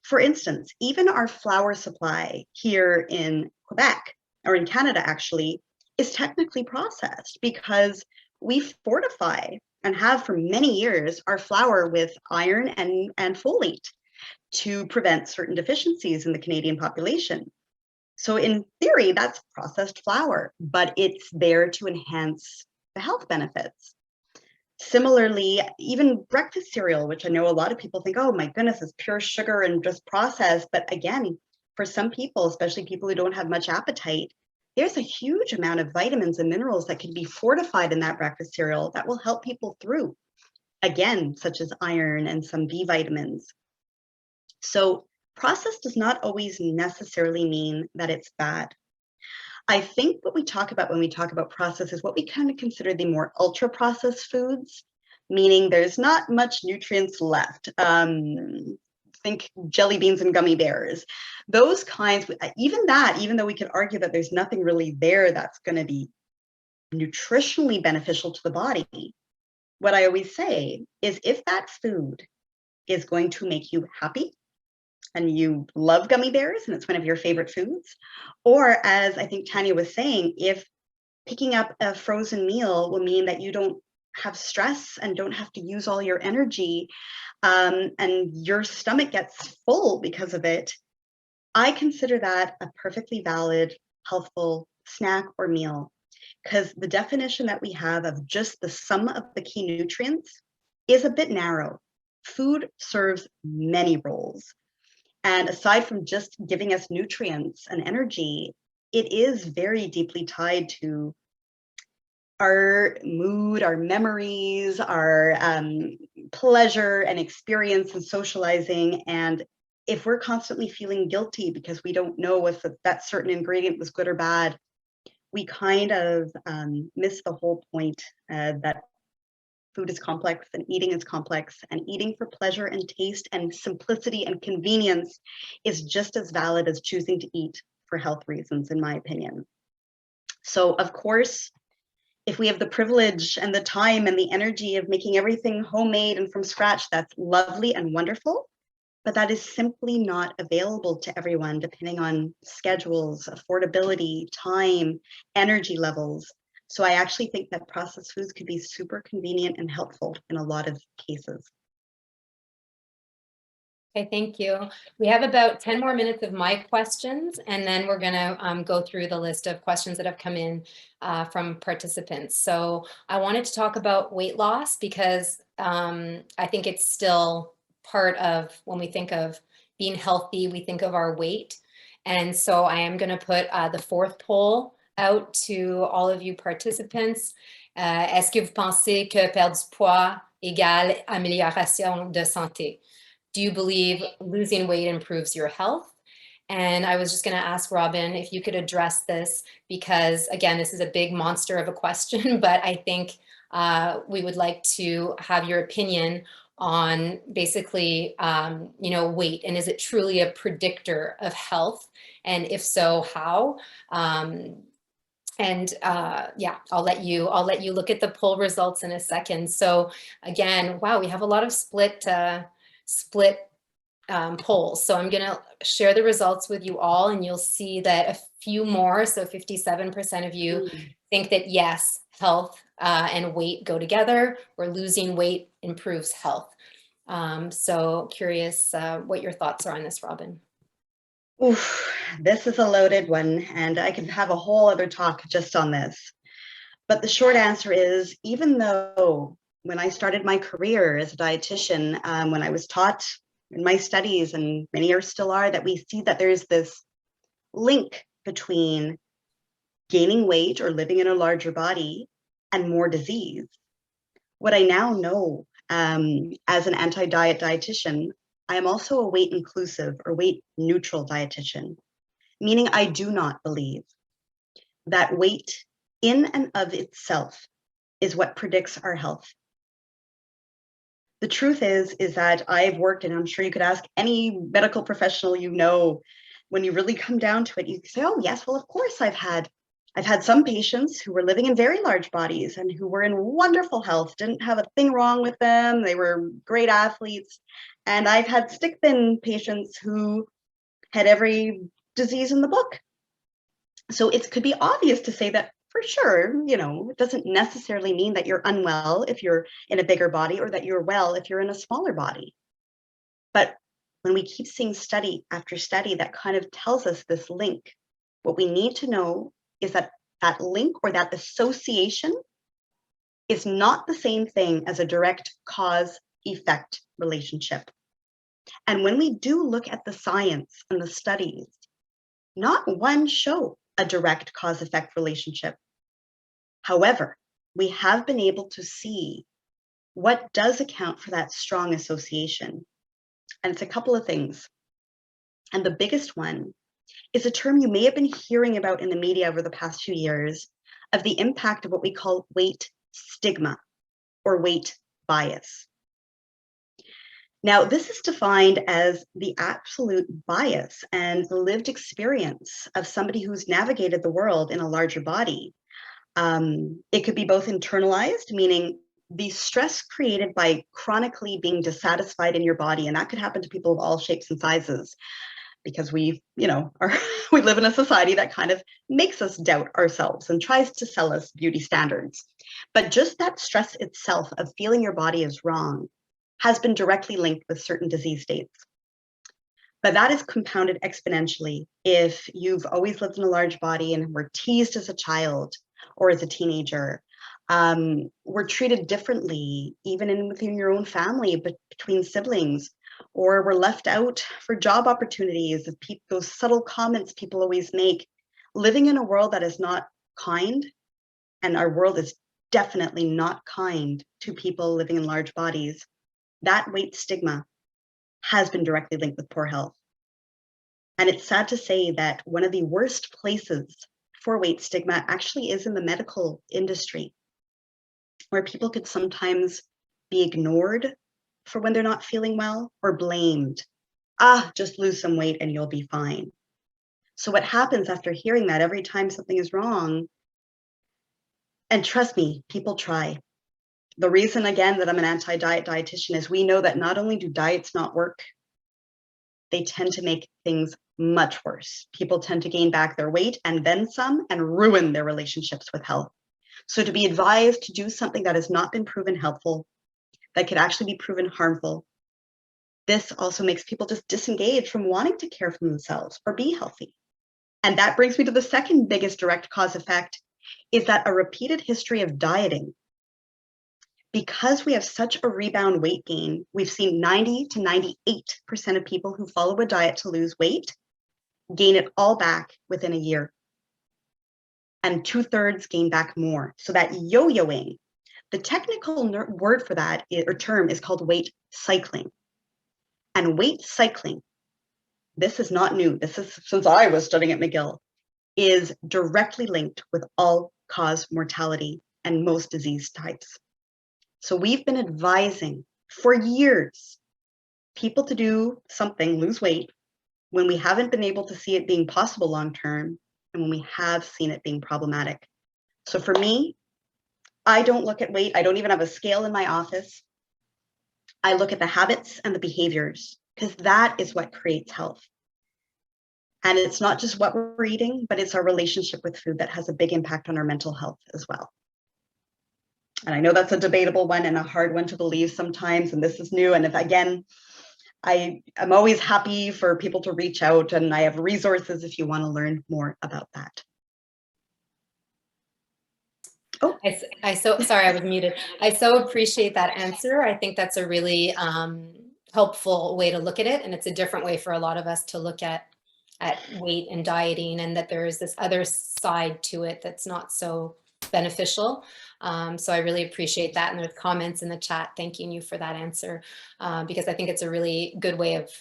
For instance, even our flour supply here in Quebec, or in Canada actually, is technically processed because we fortify and have for many years our flour with iron and folate to prevent certain deficiencies in the Canadian population. So in theory, that's processed flour, but it's there to enhance the health benefits. Similarly, even breakfast cereal, which I know a lot of people think, oh my goodness, it's pure sugar and just processed. But again, for some people, especially people who don't have much appetite, there's a huge amount of vitamins and minerals that can be fortified in that breakfast cereal that will help people through, again, such as iron and some B vitamins. So processed does not always necessarily mean that it's bad. I think what we talk about when we talk about processed is what we kind of consider the more ultra processed foods, meaning there's not much nutrients left. Think jelly beans and gummy bears. Those kinds, even though we could argue that there's nothing really there that's going to be nutritionally beneficial to the body, what I always say is if that food is going to make you happy, and you love gummy bears and it's one of your favorite foods, or as I think Tanya was saying, if picking up a frozen meal will mean that you don't have stress and don't have to use all your energy, and your stomach gets full because of it, I consider that a perfectly valid, healthful snack or meal, because the definition that we have of just the sum of the key nutrients is a bit narrow. Food serves many roles. And aside from just giving us nutrients and energy, it is very deeply tied to our mood, our memories, our pleasure and experience and socializing. And if we're constantly feeling guilty because we don't know if that certain ingredient was good or bad, we kind of miss the whole point that Food is complex and eating is complex, and eating for pleasure and taste and simplicity and convenience is just as valid as choosing to eat for health reasons, in my opinion. So, of course, if we have the privilege and the time and the energy of making everything homemade and from scratch, that's lovely and wonderful. But that is simply not available to everyone, depending on schedules, affordability, time, energy levels. So I actually think that processed foods could be super convenient and helpful in a lot of cases. Okay, thank you. We have about 10 more minutes of my questions, and then we're going to go through the list of questions that have come in from participants. So I wanted to talk about weight loss because I think it's still part of when we think of being healthy, we think of our weight. And so I am going to put the fourth poll out to all of you participants. Est-ce que vous pensez que perdre du poids égale amélioration de santé? Do you believe losing weight improves your health? And I was just going to ask Robin if you could address this because, again, this is a big monster of a question, but I think we would like to have your opinion on basically, weight, and is it truly a predictor of health? And if so, how? Yeah, I'll let you look at the poll results in a second. So again, wow, we have a lot of split polls. So I'm going to share the results with you all, and you'll see that a few more, so 57% of you think that yes, health and weight go together, or losing weight improves health. So curious what your thoughts are on this, Robin. Oof, this is a loaded one, and I could have a whole other talk just on this. But the short answer is, even though when I started my career as a dietitian, when I was taught in my studies, and many years still are, that we see that there's this link between gaining weight or living in a larger body and more disease. What I now know as an anti-diet dietitian, I am also a weight inclusive or weight neutral dietitian, meaning I do not believe that weight in and of itself is what predicts our health. The truth is that I've worked, and I'm sure you could ask any medical professional you know, when you really come down to it, you say, oh yes, well, of course I've had some patients who were living in very large bodies and who were in wonderful health, didn't have a thing wrong with them. They were great athletes. And I've had stick thin patients who had every disease in the book. So it could be obvious to say that for sure, it doesn't necessarily mean that you're unwell if you're in a bigger body, or that you're well if you're in a smaller body. But when we keep seeing study after study that kind of tells us this link, what we need to know is that that link or that association is not the same thing as a direct cause-effect relationship. And when we do look at the science and the studies, not one show a direct cause-effect relationship. However, we have been able to see what does account for that strong association. And it's a couple of things. And the biggest one is a term you may have been hearing about in the media over the past few years of the impact of what we call weight stigma or weight bias. Now, this is defined as the absolute bias and the lived experience of somebody who's navigated the world in a larger body. It could be both internalized, meaning the stress created by chronically being dissatisfied in your body, and that could happen to people of all shapes and sizes, because we live in a society that kind of makes us doubt ourselves and tries to sell us beauty standards. But just that stress itself of feeling your body is wrong has been directly linked with certain disease states. But that is compounded exponentially if you've always lived in a large body and were teased as a child or as a teenager. Were treated differently, even within your own family, but between siblings, or were left out for job opportunities, of those subtle comments people always make. Living in a world that is not kind, and our world is definitely not kind to people living in large bodies, that weight stigma has been directly linked with poor health. And it's sad to say that one of the worst places for weight stigma actually is in the medical industry. where people could sometimes be ignored for when they're not feeling well or blamed. Just lose some weight and you'll be fine. So what happens after hearing that every time something is wrong, and trust me, people try. The reason, again, that I'm an anti-diet dietitian is we know that not only do diets not work, they tend to make things much worse. People tend to gain back their weight and then some and ruin their relationships with health. So to be advised to do something that has not been proven helpful, that could actually be proven harmful, this also makes people just disengage from wanting to care for themselves or be healthy. And that brings me to the second biggest direct cause effect, is that a repeated history of dieting. Because we have such a rebound weight gain, we've seen 90 to 98% of people who follow a diet to lose weight gain it all back within a year. And 2/3 gain back more. So that yo-yoing, the technical word for that or term is called weight cycling. And weight cycling, this is not new. This is since I was studying at McGill, is directly linked with all-cause mortality and most disease types. So we've been advising for years people to do something, lose weight, when we haven't been able to see it being possible long-term and when we have seen it being problematic. So for me, I don't look at weight. I don't even have a scale in my office. I look at the habits and the behaviors because that is what creates health. And it's not just what we're eating, but it's our relationship with food that has a big impact on our mental health as well. And I know that's a debatable one and a hard one to believe sometimes, and this is new. And if, again, I am always happy for people to reach out, and I have resources if you want to learn more about that. Oh, sorry, I was muted. I so appreciate that answer. I think that's a really helpful way to look at it. And it's a different way for a lot of us to look at weight and dieting, and that there is this other side to it that's not so beneficial. So I really appreciate that. And there's comments in the chat thanking you for that answer, because I think it's a really good way of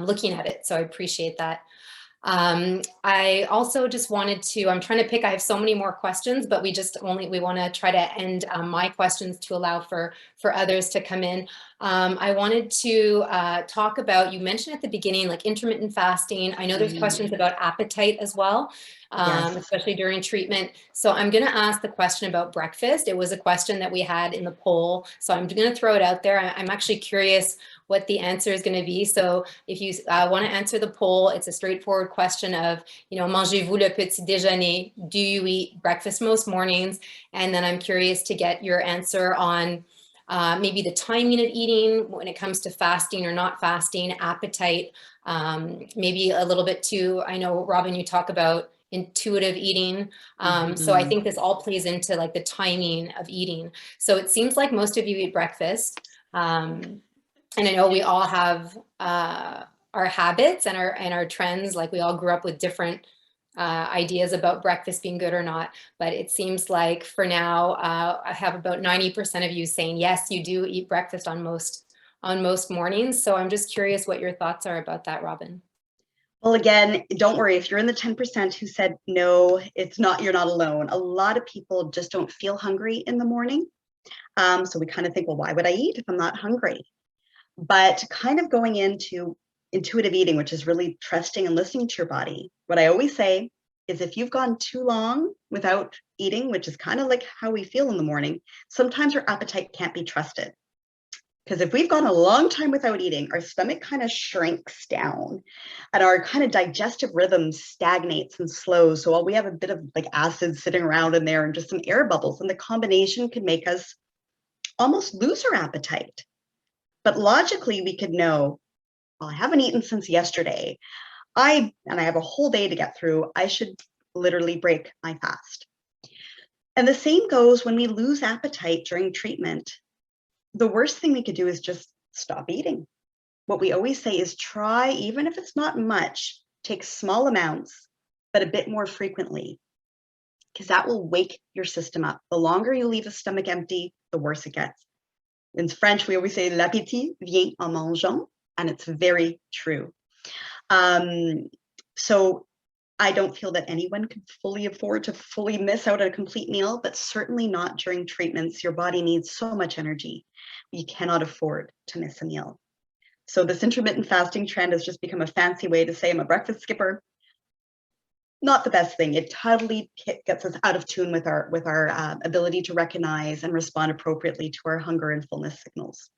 looking at it. So I appreciate that. I also just wanted to, I'm trying to pick, I have so many more questions, but we want to try to end my questions to allow for others to come in. I wanted to talk about, you mentioned at the beginning, like intermittent fasting. I know there's questions about appetite as well, especially during treatment. So I'm going to ask the question about breakfast. It was a question that we had in the poll. So I'm going to throw it out there. I'm actually curious what the answer is going to be. So if you want to answer the poll, it's a straightforward question of, mangez-vous le petit déjeuner? Do you eat breakfast most mornings? And then I'm curious to get your answer on maybe the timing of eating when it comes to fasting or not fasting, appetite, maybe a little bit too. I know, Robin, you talk about intuitive eating. So I think this all plays into like the timing of eating. So it seems like most of you eat breakfast. And I know we all have our habits and our trends, like we all grew up with different ideas about breakfast being good or not. But it seems like for now, I have about 90% of you saying, yes, you do eat breakfast on most mornings. So I'm just curious what your thoughts are about that, Robin. Well, again, don't worry. If you're in the 10% who said, no, it's not, you're not alone. A lot of people just don't feel hungry in the morning. So we kind of think, well, why would I eat if I'm not hungry? But kind of going into intuitive eating, which is really trusting and listening to your body. What I always say is if you've gone too long without eating, which is kind of like how we feel in the morning, sometimes our appetite can't be trusted. Because if we've gone a long time without eating, our stomach kind of shrinks down and our kind of digestive rhythm stagnates and slows. So while we have a bit of like acid sitting around in there and just some air bubbles, and the combination could make us almost lose our appetite. But logically, we could know, well, I haven't eaten since yesterday. I have a whole day to get through. I should literally break my fast. And the same goes when we lose appetite during treatment. The worst thing we could do is just stop eating. What we always say is try, even if it's not much, take small amounts, but a bit more frequently, because that will wake your system up. The longer you leave a stomach empty, the worse it gets. In French, we always say l'appétit vient en mangeant, and it's very true. So I don't feel that anyone can fully afford to fully miss out on a complete meal, but certainly not during treatments. Your body needs so much energy. You cannot afford to miss a meal. So this intermittent fasting trend has just become a fancy way to say I'm a breakfast skipper. Not the best thing. It totally gets us out of tune with our ability to recognize and respond appropriately to our hunger and fullness signals.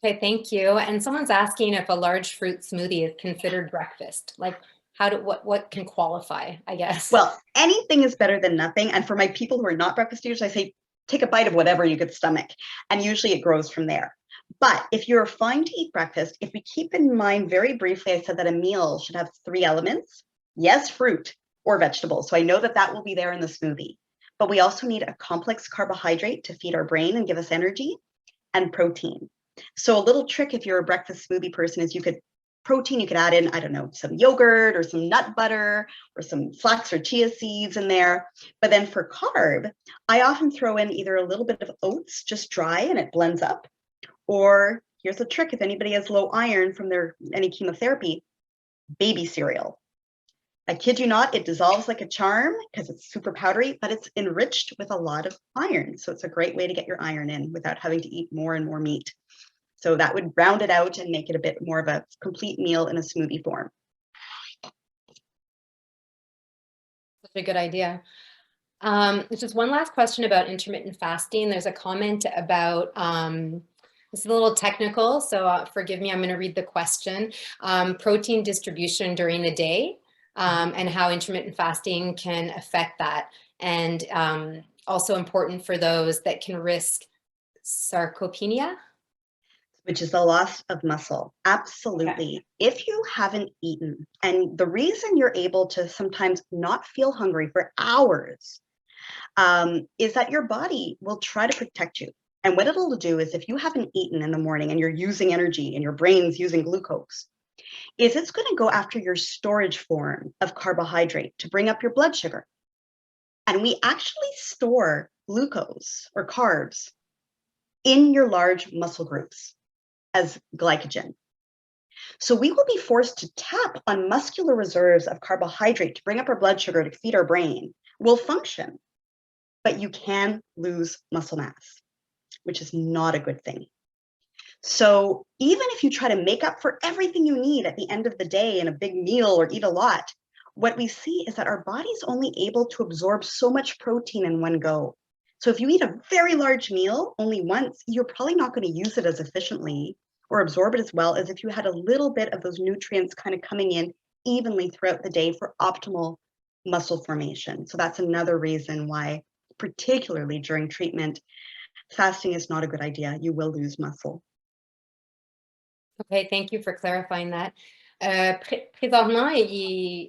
Okay, thank you. And someone's asking if a large fruit smoothie is considered breakfast. Like, what can qualify, I guess? Well, anything is better than nothing. And for my people who are not breakfast eaters, I say, take a bite of whatever you could stomach. And usually it grows from there. But if you're fine to eat breakfast, if we keep in mind very briefly, I said that a meal should have 3 elements. Yes, fruit or vegetables. So I know that that will be there in the smoothie. But we also need a complex carbohydrate to feed our brain and give us energy, and protein. So a little trick if you're a breakfast smoothie person is you could add in, I don't know, some yogurt or some nut butter or some flax or chia seeds in there. But then for carb, I often throw in either a little bit of oats, just dry, and it blends up. Or here's a trick if anybody has low iron from any chemotherapy, baby cereal. I kid you not, it dissolves like a charm because it's super powdery, but it's enriched with a lot of iron. So it's a great way to get your iron in without having to eat more and more meat. So that would round it out and make it a bit more of a complete meal in a smoothie form. That's a good idea. Just one last question about intermittent fasting. There's a comment about, this is a little technical, so forgive me, I'm going to read the question. Protein distribution during the day. And how intermittent fasting can affect that. And also important for those that can risk sarcopenia. Which is the loss of muscle. Absolutely. Okay. If you haven't eaten, and the reason you're able to sometimes not feel hungry for hours is that your body will try to protect you. And what it'll do is if you haven't eaten in the morning and you're using energy and your brain's using glucose, is it's going to go after your storage form of carbohydrate to bring up your blood sugar. And we actually store glucose or carbs in your large muscle groups as glycogen. So we will be forced to tap on muscular reserves of carbohydrate to bring up our blood sugar to feed our brain. We'll function, but you can lose muscle mass, which is not a good thing. So even if you try to make up for everything you need at the end of the day in a big meal or eat a lot, what we see is that our body's only able to absorb so much protein in one go. So if you eat a very large meal only once, you're probably not going to use it as efficiently or absorb it as well as if you had a little bit of those nutrients kind of coming in evenly throughout the day for optimal muscle formation. So that's another reason why, particularly during treatment, fasting is not a good idea. You will lose muscle. Okay, thank you for clarifying that. Présentement,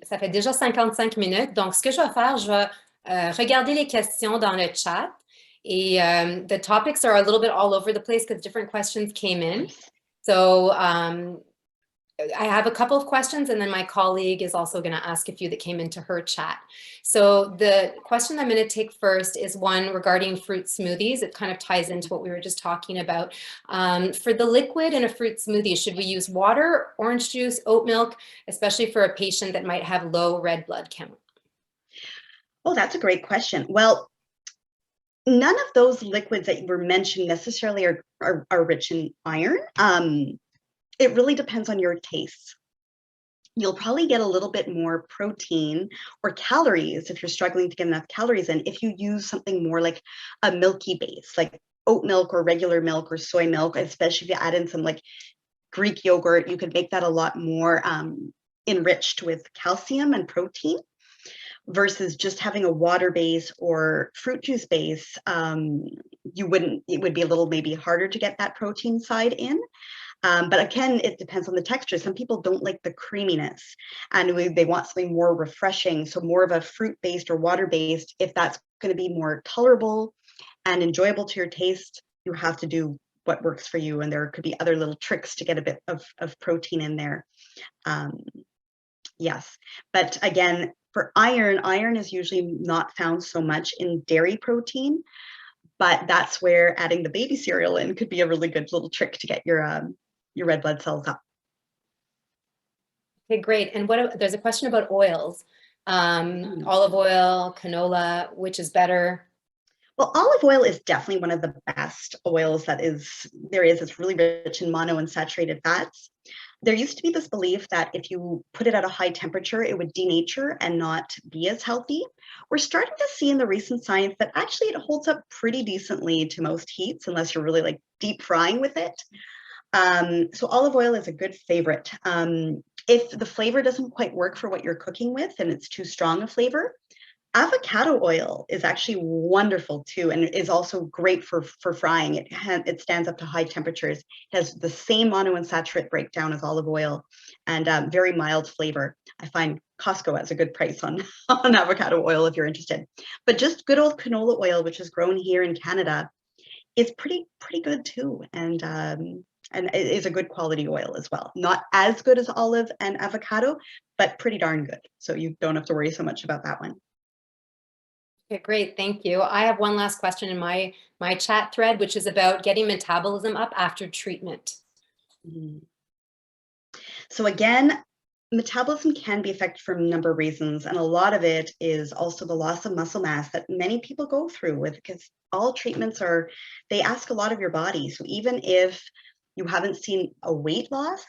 ça fait déjà 55 minutes. Donc, ce que je vais faire, je vais regarder les questions dans le chat. Et the topics are a little bit all over the place because different questions came in. So I have a couple of questions, and then my colleague is also going to ask a few that came into her chat. So the question I'm going to take first is one regarding fruit smoothies. It kind of ties into what we were just talking about. For the liquid in a fruit smoothie, should we use water, orange juice, oat milk, especially for a patient that might have low red blood count? Oh, that's a great question. Well, none of those liquids that you were mentioning necessarily are rich in iron. It really depends on your tastes. You'll probably get a little bit more protein or calories if you're struggling to get enough calories in if you use something more like a milky base, like oat milk or regular milk or soy milk, especially if you add in some like Greek yogurt, you could make that a lot more enriched with calcium and protein versus just having a water base or fruit juice base. It would be a little maybe harder to get that protein side in. But again, it depends on the texture. Some people don't like the creaminess and they want something more refreshing. So more of a fruit-based or water-based, if that's going to be more tolerable and enjoyable to your taste, you have to do what works for you. And there could be other little tricks to get a bit of protein in there. Yes. But again, for iron is usually not found so much in dairy protein, but that's where adding the baby cereal in could be a really good little trick to get your red blood cells up. Okay, great. And there's a question about oils. Olive oil, canola, which is better? Well, olive oil is definitely one of the best oils there is. It's really rich in monounsaturated fats. There used to be this belief that if you put it at a high temperature, it would denature and not be as healthy. We're starting to see in the recent science that actually it holds up pretty decently to most heats, unless you're really like deep frying with it. So olive oil is a good favorite. If the flavor doesn't quite work for what you're cooking with and it's too strong a flavor, avocado oil is actually wonderful too, and is also great for frying. It stands up to high temperatures. It has the same monounsaturated breakdown as olive oil, and very mild flavor. I find Costco has a good price on avocado oil if you're interested. But just good old canola oil, which is grown here in Canada, is pretty good too, and it is a good quality oil as well. Not as good as olive and avocado, but pretty darn good. So you don't have to worry so much about that one. Okay, great. Thank you. I have one last question in my chat thread, which is about getting metabolism up after treatment. So again, metabolism can be affected for a number of reasons, and a lot of it is also the loss of muscle mass that many people go through with, because all treatments they ask a lot of your body. So even if you haven't seen a weight loss,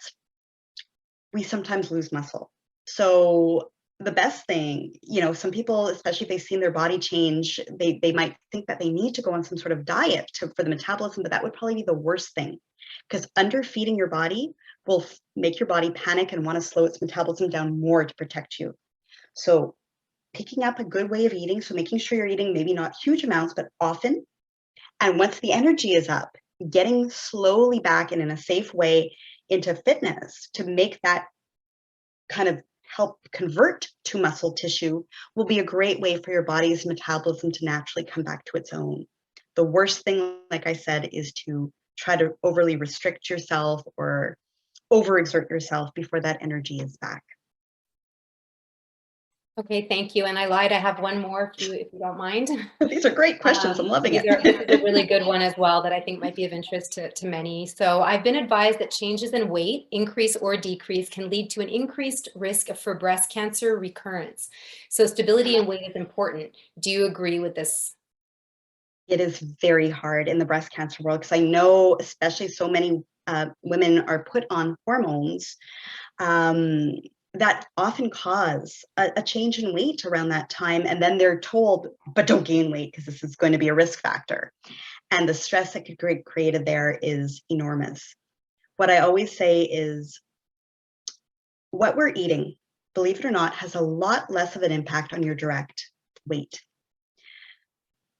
we sometimes lose muscle. So the best thing, some people, especially if they've seen their body change, they might think that they need to go on some sort of diet for the metabolism, but that would probably be the worst thing, because underfeeding your body will make your body panic and want to slow its metabolism down more to protect you. So picking up a good way of eating, so making sure you're eating maybe not huge amounts, but often. And once the energy is up, getting slowly back in a safe way into fitness to make that kind of help convert to muscle tissue will be a great way for your body's metabolism to naturally come back to its own. The worst thing, like I said, is to try to overly restrict yourself or overexert yourself before that energy is back. Okay, thank you. And I lied, I have one more if you don't mind. These are great questions. I'm loving it. This is a really good one as well that I think might be of interest to many. So I've been advised that changes in weight, increase or decrease, can lead to an increased risk for breast cancer recurrence. So stability in weight is important. Do you agree with this? It is very hard in the breast cancer world, because I know especially so many women are put on hormones that often cause a change in weight around that time. And then they're told, but don't gain weight because this is going to be a risk factor. And the stress that could be created there is enormous. What I always say is what we're eating, believe it or not, has a lot less of an impact on your direct weight.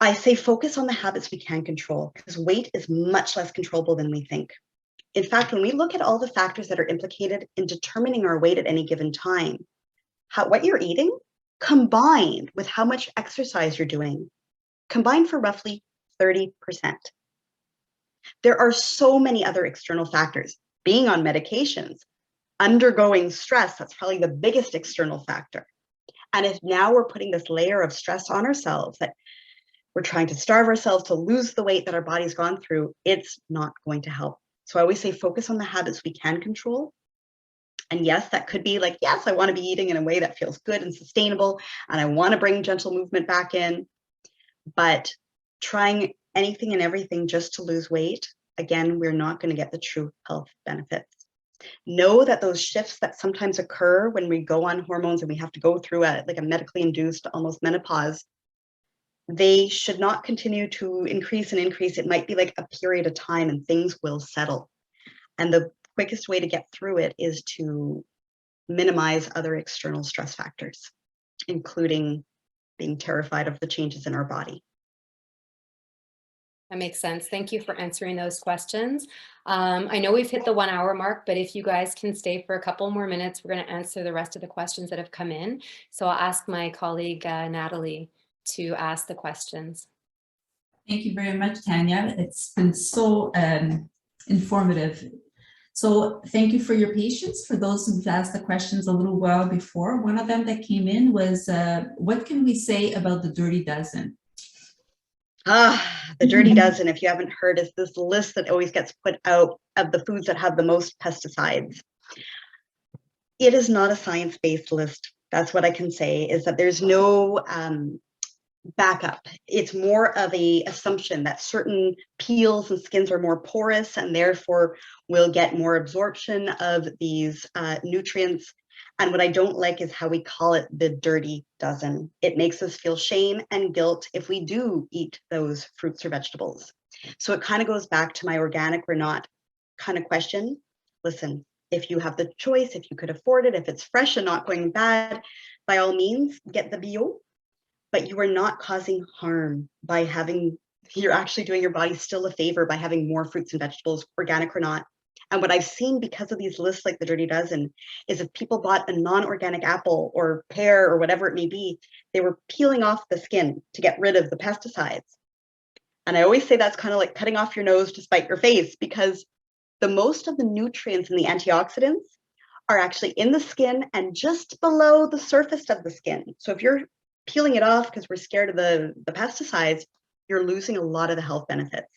I say focus on the habits we can control, because weight is much less controllable than we think. In fact, when we look at all the factors that are implicated in determining our weight at any given time, what you're eating combined with how much exercise you're doing, combined for roughly 30%. There are so many other external factors. Being on medications, undergoing stress, that's probably the biggest external factor. And if now we're putting this layer of stress on ourselves, that we're trying to starve ourselves to lose the weight that our body's gone through, it's not going to help. So I always say focus on the habits we can control. And yes, that could be like, yes, I want to be eating in a way that feels good and sustainable, and I want to bring gentle movement back in. But trying anything and everything just to lose weight, again, we're not going to get the true health benefits. Know that those shifts that sometimes occur when we go on hormones and we have to go through a medically induced almost menopause, they should not continue to increase and increase. It might be like a period of time and things will settle. And the quickest way to get through it is to minimize other external stress factors, including being terrified of the changes in our body. That makes sense. Thank you for answering those questions. I know we've hit the 1 hour mark, but if you guys can stay for a couple more minutes, we're going to answer the rest of the questions that have come in. So I'll ask my colleague, Natalie, to ask the questions. Thank you very much, Tanya. It's been so informative. So thank you for your patience. For those who've asked the questions a little while before, one of them that came in was, what can we say about the dirty dozen? The dirty dozen, if you haven't heard, is this list that always gets put out of the foods that have the most pesticides. it is not a science-based list. That's what I can say, is that there's no backup. It's more of a assumption that certain peels and skins are more porous and therefore will get more absorption of these nutrients. And what I don't like is how we call it the dirty dozen. It makes us feel shame and guilt if we do eat those fruits or vegetables. So it kind of goes back to my organic or not kind of question. Listen, if you have the choice, if you could afford it, if it's fresh and not going bad, by all means, get the bio, but you are not causing harm by having, you're actually doing your body still a favor by having more fruits and vegetables, organic or not. And what I've seen because of these lists like the Dirty Dozen is if people bought a non-organic apple or pear or whatever it may be, they were peeling off the skin to get rid of the pesticides. And I always say that's kind of like cutting off your nose to spite your face, because the most of the nutrients and the antioxidants are actually in the skin and just below the surface of the skin. So if you're peeling it off because we're scared of the pesticides, you're losing a lot of the health benefits.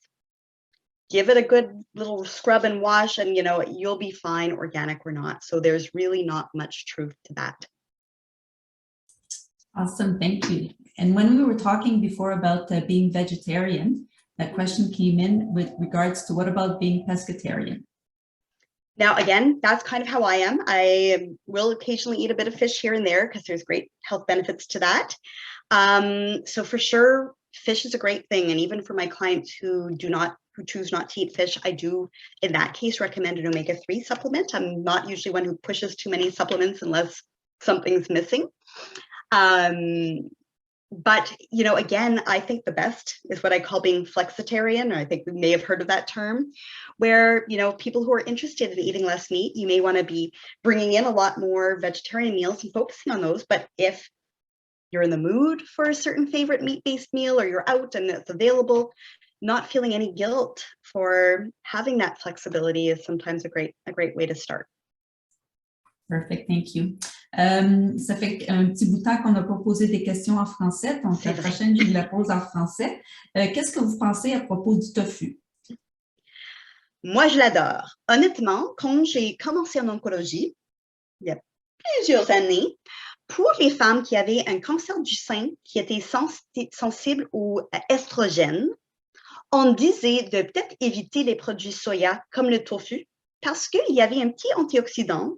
Give it a good little scrub and wash and you'll be fine, organic or not. So there's really not much truth to that. Awesome, thank you. And when we were talking before about being vegetarian, that question came in with regards to what about being pescatarian? Now, again, that's kind of how I am. I will occasionally eat a bit of fish here and there because there's great health benefits to that. So for sure, fish is a great thing. And even for my clients who choose not to eat fish, I do, in that case, recommend an omega-3 supplement. I'm not usually one who pushes too many supplements unless something's missing. But, again, I think the best is what I call being flexitarian, or I think we may have heard of that term, where, people who are interested in eating less meat, you may want to be bringing in a lot more vegetarian meals and focusing on those. But if you're in the mood for a certain favorite meat-based meal, or you're out and it's available, not feeling any guilt for having that flexibility is sometimes a great way to start. Perfect, thank you. Ça fait un petit bout de temps qu'on n'a pas posé des questions en français, donc la prochaine, je vous la pose en français. Qu'est-ce que vous pensez à propos du tofu? Moi, je l'adore. Honnêtement, quand j'ai commencé en oncologie, il y a plusieurs années, pour les femmes qui avaient un cancer du sein, qui étaient sensibles aux estrogènes, on disait de peut-être éviter les produits soya comme le tofu parce qu'il y avait un petit antioxydant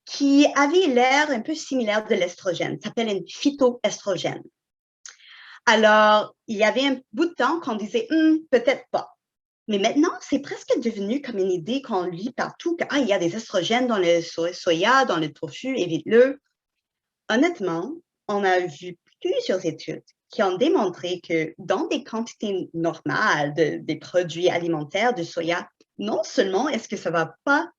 qui avait l'air un peu similaire de l'estrogène. Ça s'appelle une phytoestrogène. Alors, il y avait un bout de temps qu'on disait peut-être pas. Mais maintenant, c'est presque devenu comme une idée qu'on lit partout que il y a des estrogènes dans le soya, dans le tofu, évite-le. Honnêtement, on a vu plusieurs études qui ont démontré que dans des quantités normales des produits alimentaires de soya, non seulement est-ce que ça ne va pas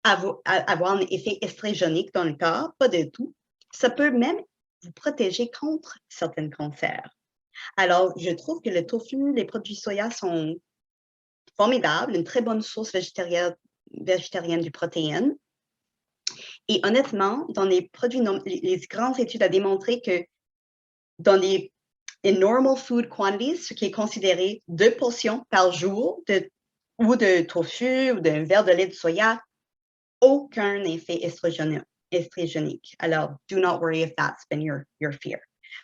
avoir un effet estrogénique dans le corps, pas du tout, ça peut même vous protéger contre certains cancers. Alors, je trouve que le tofu, les produits soya sont formidables, une très bonne source végétarienne du protéine. Et honnêtement, dans les produits, les grandes études ont démontré que dans les normal food quantities, ce qui est considéré 2 portions par jour ou de tofu ou d'un verre de lait de soya, aucun effet estrogénique. Alors, do not worry if that's been your fear.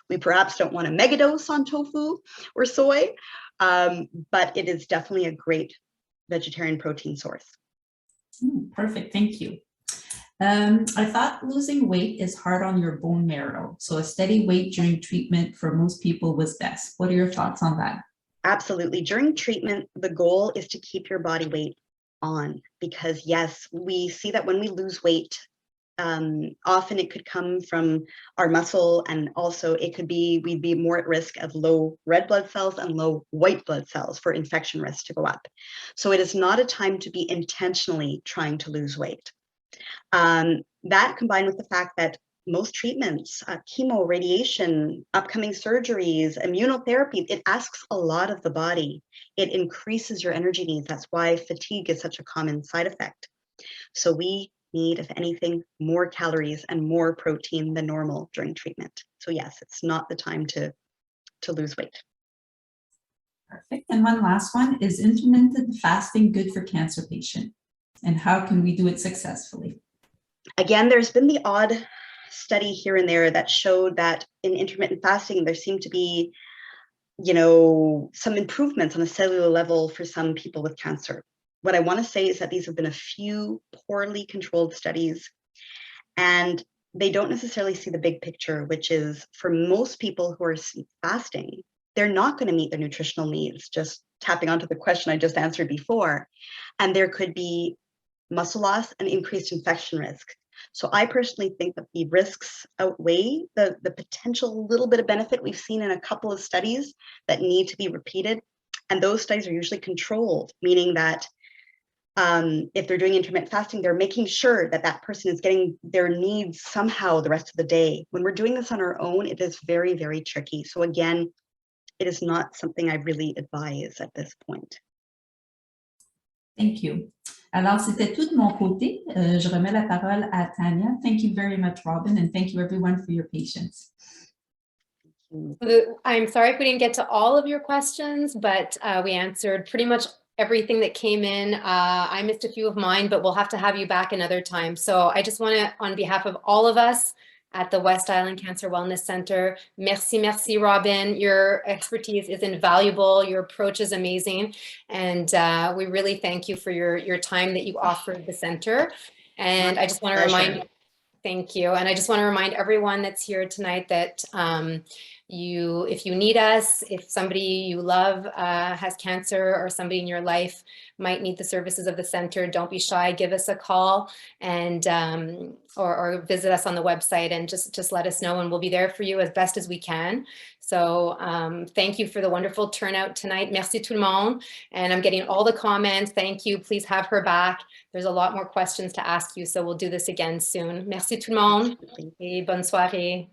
We perhaps don't want a megadose on tofu or soy, but it is definitely a great vegetarian protein source. Perfect, thank you. I thought losing weight is hard on your bone marrow, so a steady weight during treatment for most people was best. What are your thoughts on that? Absolutely. During treatment, the goal is to keep your body weight on, because yes, we see that when we lose weight, often it could come from our muscle, and also it could be we'd be more at risk of low red blood cells and low white blood cells for infection risk to go up. So it is not a time to be intentionally trying to lose weight. That combined with the fact that most treatments, chemo, radiation, upcoming surgeries, immunotherapy, it asks a lot of the body. It increases your energy needs. That's why fatigue is such a common side effect. So we need, if anything, more calories and more protein than normal during treatment. So yes, it's not the time to lose weight. Perfect. And one last one, is intermittent fasting good for cancer patients? And how can we do it successfully? Again, there's been the odd study here and there that showed that in intermittent fasting, there seemed to be, some improvements on a cellular level for some people with cancer. What I want to say is that these have been a few poorly controlled studies, and they don't necessarily see the big picture, which is for most people who are fasting, they're not going to meet their nutritional needs, just tapping onto the question I just answered before. And there could be muscle loss and increased infection risk. So I personally think that the risks outweigh the potential little bit of benefit we've seen in a couple of studies that need to be repeated. And those studies are usually controlled, meaning that if they're doing intermittent fasting, they're making sure that that person is getting their needs somehow the rest of the day. When we're doing this on our own, it is very, very tricky. So again, it is not something I really advise at this point. Thank you. Alors, c'était tout de mon côté. Je remets la parole à Tanya. Thank you very much, Robin, and thank you everyone for your patience. I'm sorry if we didn't get to all of your questions, but we answered pretty much everything that came in. I missed a few of mine, but we'll have to have you back another time. So I just want to, on behalf of all of us at the West Island Cancer Wellness Center, merci, Robin. Your expertise is invaluable. Your approach is amazing. And we really thank you for your time that you offered the center. And I just want to remind, thank you. And I just want to remind everyone that's here tonight that if you need us, if somebody you love has cancer or somebody in your life might need the services of the center, don't be shy, give us a call and or visit us on the website and just let us know, and we'll be there for you as best as we can. So thank you for the wonderful turnout tonight. Merci tout le monde. And I'm getting all the comments. Thank you. Please have her back. There's a lot more questions to ask you, so we'll do this again soon. Merci tout le monde et bonne soirée.